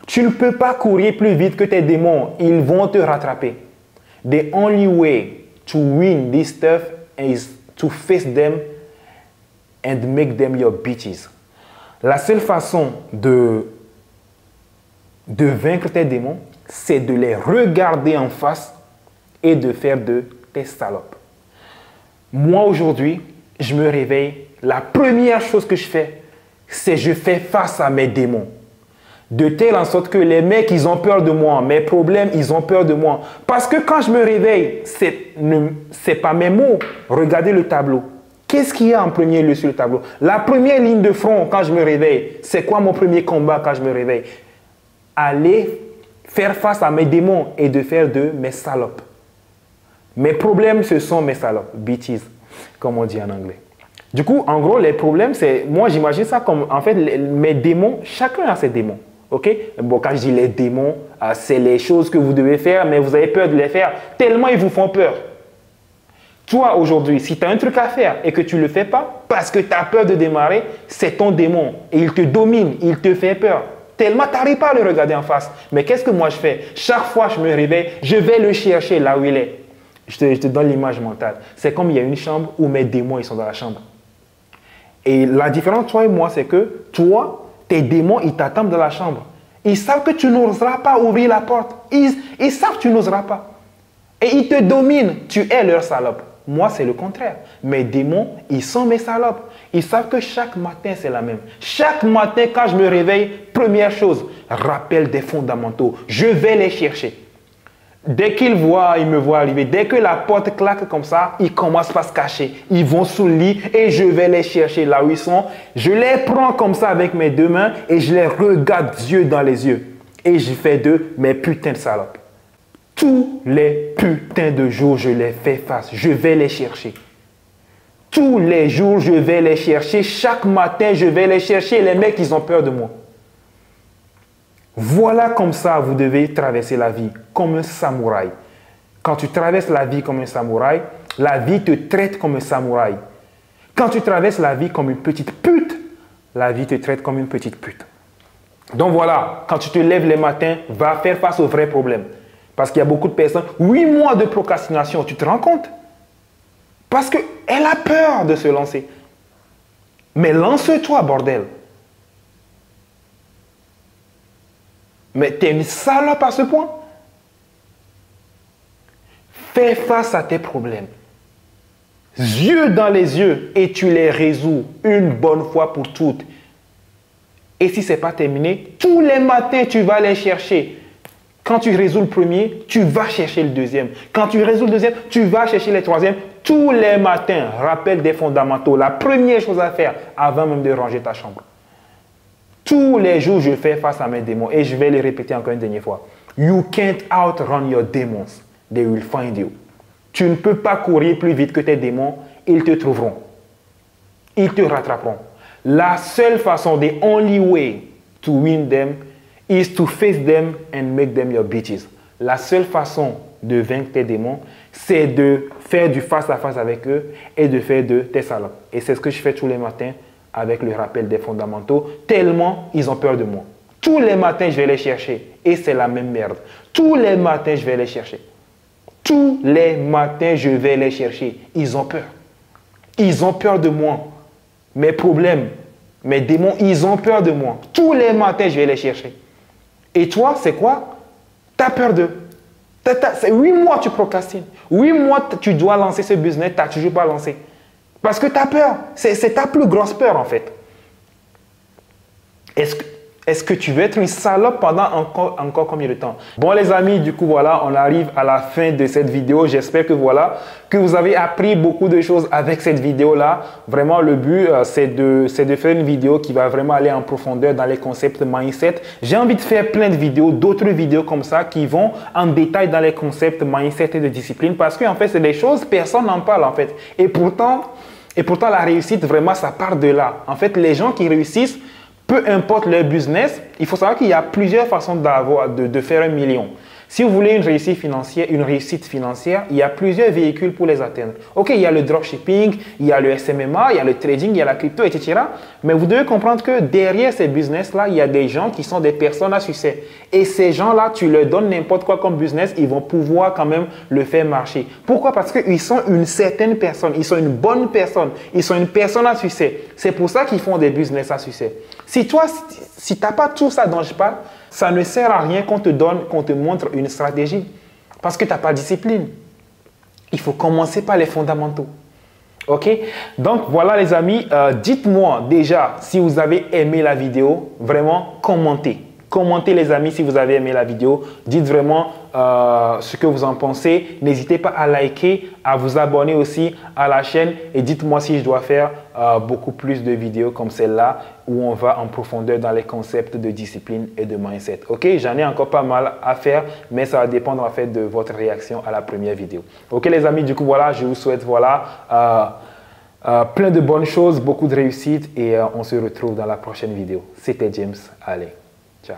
Tu ne peux pas courir plus vite que tes démons. Ils vont te rattraper. The only way to win this stuff is to face them and make them your bitches. La seule façon de vaincre tes démons, c'est de les regarder en face et de faire de tes salopes. Moi, aujourd'hui, je me réveille. La première chose que je fais, c'est je fais face à mes démons. De telle en sorte que les mecs, ils ont peur de moi. Mes problèmes, ils ont peur de moi. Parce que quand je me réveille, c'est pas mes mots. Regardez le tableau. Qu'est-ce qu'il y a en premier lieu sur le tableau? La première ligne de front quand je me réveille, c'est quoi mon premier combat quand je me réveille? Aller faire face à mes démons et de faire de mes salopes. Mes problèmes, ce sont mes salopes. Bitches, comme on dit en anglais. Du coup, en gros, les problèmes, c'est... Moi, j'imagine ça comme... En fait, mes démons, chacun a ses démons. OK? Bon, quand je dis les démons, c'est les choses que vous devez faire, mais vous avez peur de les faire tellement ils vous font peur. Toi, aujourd'hui, si tu as un truc à faire et que tu ne le fais pas parce que tu as peur de démarrer, c'est ton démon. Et il te domine, il te fait peur. Tellement tu n'arrives pas à le regarder en face. Mais qu'est-ce que moi je fais? Chaque fois que je me réveille, je vais le chercher là où il est. Je te donne l'image mentale. C'est comme il y a une chambre où mes démons ils sont dans la chambre. Et la différence, toi et moi, c'est que toi, tes démons, ils t'attendent dans la chambre. Ils savent que tu n'oseras pas ouvrir la porte. Ils savent que tu n'oseras pas. Et ils te dominent. Tu es leur salope. Moi, c'est le contraire. Mes démons, ils sont mes salopes. Ils savent que chaque matin, c'est la même. Chaque matin, quand je me réveille, première chose, rappel des fondamentaux. Je vais les chercher. Dès qu'ils me voient arriver, dès que la porte claque comme ça, ils commencent par se cacher. Ils vont sous le lit et je vais les chercher là où ils sont. Je les prends comme ça avec mes deux mains et je les regarde yeux dans les yeux. Et je fais d'eux mes putains de salopes. Tous les putains de jours, je les fais face. Je vais les chercher. Tous les jours, je vais les chercher. Chaque matin, je vais les chercher. Les mecs, ils ont peur de moi. Voilà comme ça, vous devez traverser la vie, comme un samouraï. Quand tu traverses la vie comme un samouraï, la vie te traite comme un samouraï. Quand tu traverses la vie comme une petite pute, la vie te traite comme une petite pute. Donc voilà, quand tu te lèves les matins, va faire face aux vrais problèmes. Parce qu'il y a beaucoup de personnes, 8 mois de procrastination, tu te rends compte? Parce qu'elle a peur de se lancer. Mais lance-toi, bordel. Mais tu es une salope à ce point. Fais face à tes problèmes. Yeux dans les yeux et tu les résous une bonne fois pour toutes. Et si ce n'est pas terminé, tous les matins, tu vas les chercher. Quand tu résous le premier, tu vas chercher le deuxième. Quand tu résous le deuxième, tu vas chercher le troisième. Tous les matins, rappel des fondamentaux. La première chose à faire avant même de ranger ta chambre. Tous les jours, je fais face à mes démons et je vais les répéter encore une dernière fois. You can't outrun your demons. They will find you. Tu ne peux pas courir plus vite que tes démons. Ils te trouveront. Ils te rattraperont. La seule façon, the only way to win them is to face them and make them your bitches. La seule façon de vaincre tes démons, c'est de faire du face-à-face avec eux et de faire de tes salopes. Et c'est ce que je fais tous les matins avec le rappel des fondamentaux, tellement ils ont peur de moi. Tous les matins, je vais les chercher et c'est la même merde. Tous les matins, je vais les chercher. Tous les matins, je vais les chercher. Ils ont peur. Ils ont peur de moi. Mes problèmes, mes démons, ils ont peur de moi. Tous les matins, je vais les chercher. Et toi, c'est quoi? Tu as peur d'eux. 8 mois, tu procrastines. 8 mois, tu dois lancer ce business, tu n'as toujours pas lancé. Parce que tu as peur. C'est ta plus grosse peur, en fait. Est-ce que tu veux être une salope pendant encore combien de temps? Bon les amis, du coup voilà, on arrive à la fin de cette vidéo. J'espère que voilà, que vous avez appris beaucoup de choses avec cette vidéo-là. Vraiment, le but, c'est de faire une vidéo qui va vraiment aller en profondeur dans les concepts mindset. J'ai envie de faire plein de vidéos, d'autres vidéos comme ça qui vont en détail dans les concepts mindset et de discipline parce qu'en fait, c'est des choses, personne n'en parle en fait. Et pourtant, la réussite, vraiment, ça part de là. En fait, les gens qui réussissent, peu importe leur business, il faut savoir qu'il y a plusieurs façons de faire 1 million. Si vous voulez une réussite financière, il y a plusieurs véhicules pour les atteindre. Ok, il y a le dropshipping, il y a le SMMA, il y a le trading, il y a la crypto, etc. Mais vous devez comprendre que derrière ces business-là, il y a des gens qui sont des personnes à succès. Et ces gens-là, tu leur donnes n'importe quoi comme business, ils vont pouvoir quand même le faire marcher. Pourquoi? Parce qu'ils sont une certaine personne, ils sont une bonne personne, ils sont une personne à succès. C'est pour ça qu'ils font des business à succès. Si tu n'as pas tout ça dont je parle, ça ne sert à rien qu'on te montre une stratégie parce que tu n'as pas de discipline. Il faut commencer par les fondamentaux. Ok? Donc voilà les amis, dites-moi déjà si vous avez aimé la vidéo, vraiment commentez. Commentez les amis si vous avez aimé la vidéo. Dites vraiment ce que vous en pensez. N'hésitez pas à liker, à vous abonner aussi à la chaîne et dites-moi si je dois faire beaucoup plus de vidéos comme celle-là où on va en profondeur dans les concepts de discipline et de mindset. Ok, j'en ai encore pas mal à faire, mais ça va dépendre en fait de votre réaction à la première vidéo. Ok les amis, du coup voilà, je vous souhaite voilà plein de bonnes choses, beaucoup de réussite et on se retrouve dans la prochaine vidéo. C'était James, allez, ciao.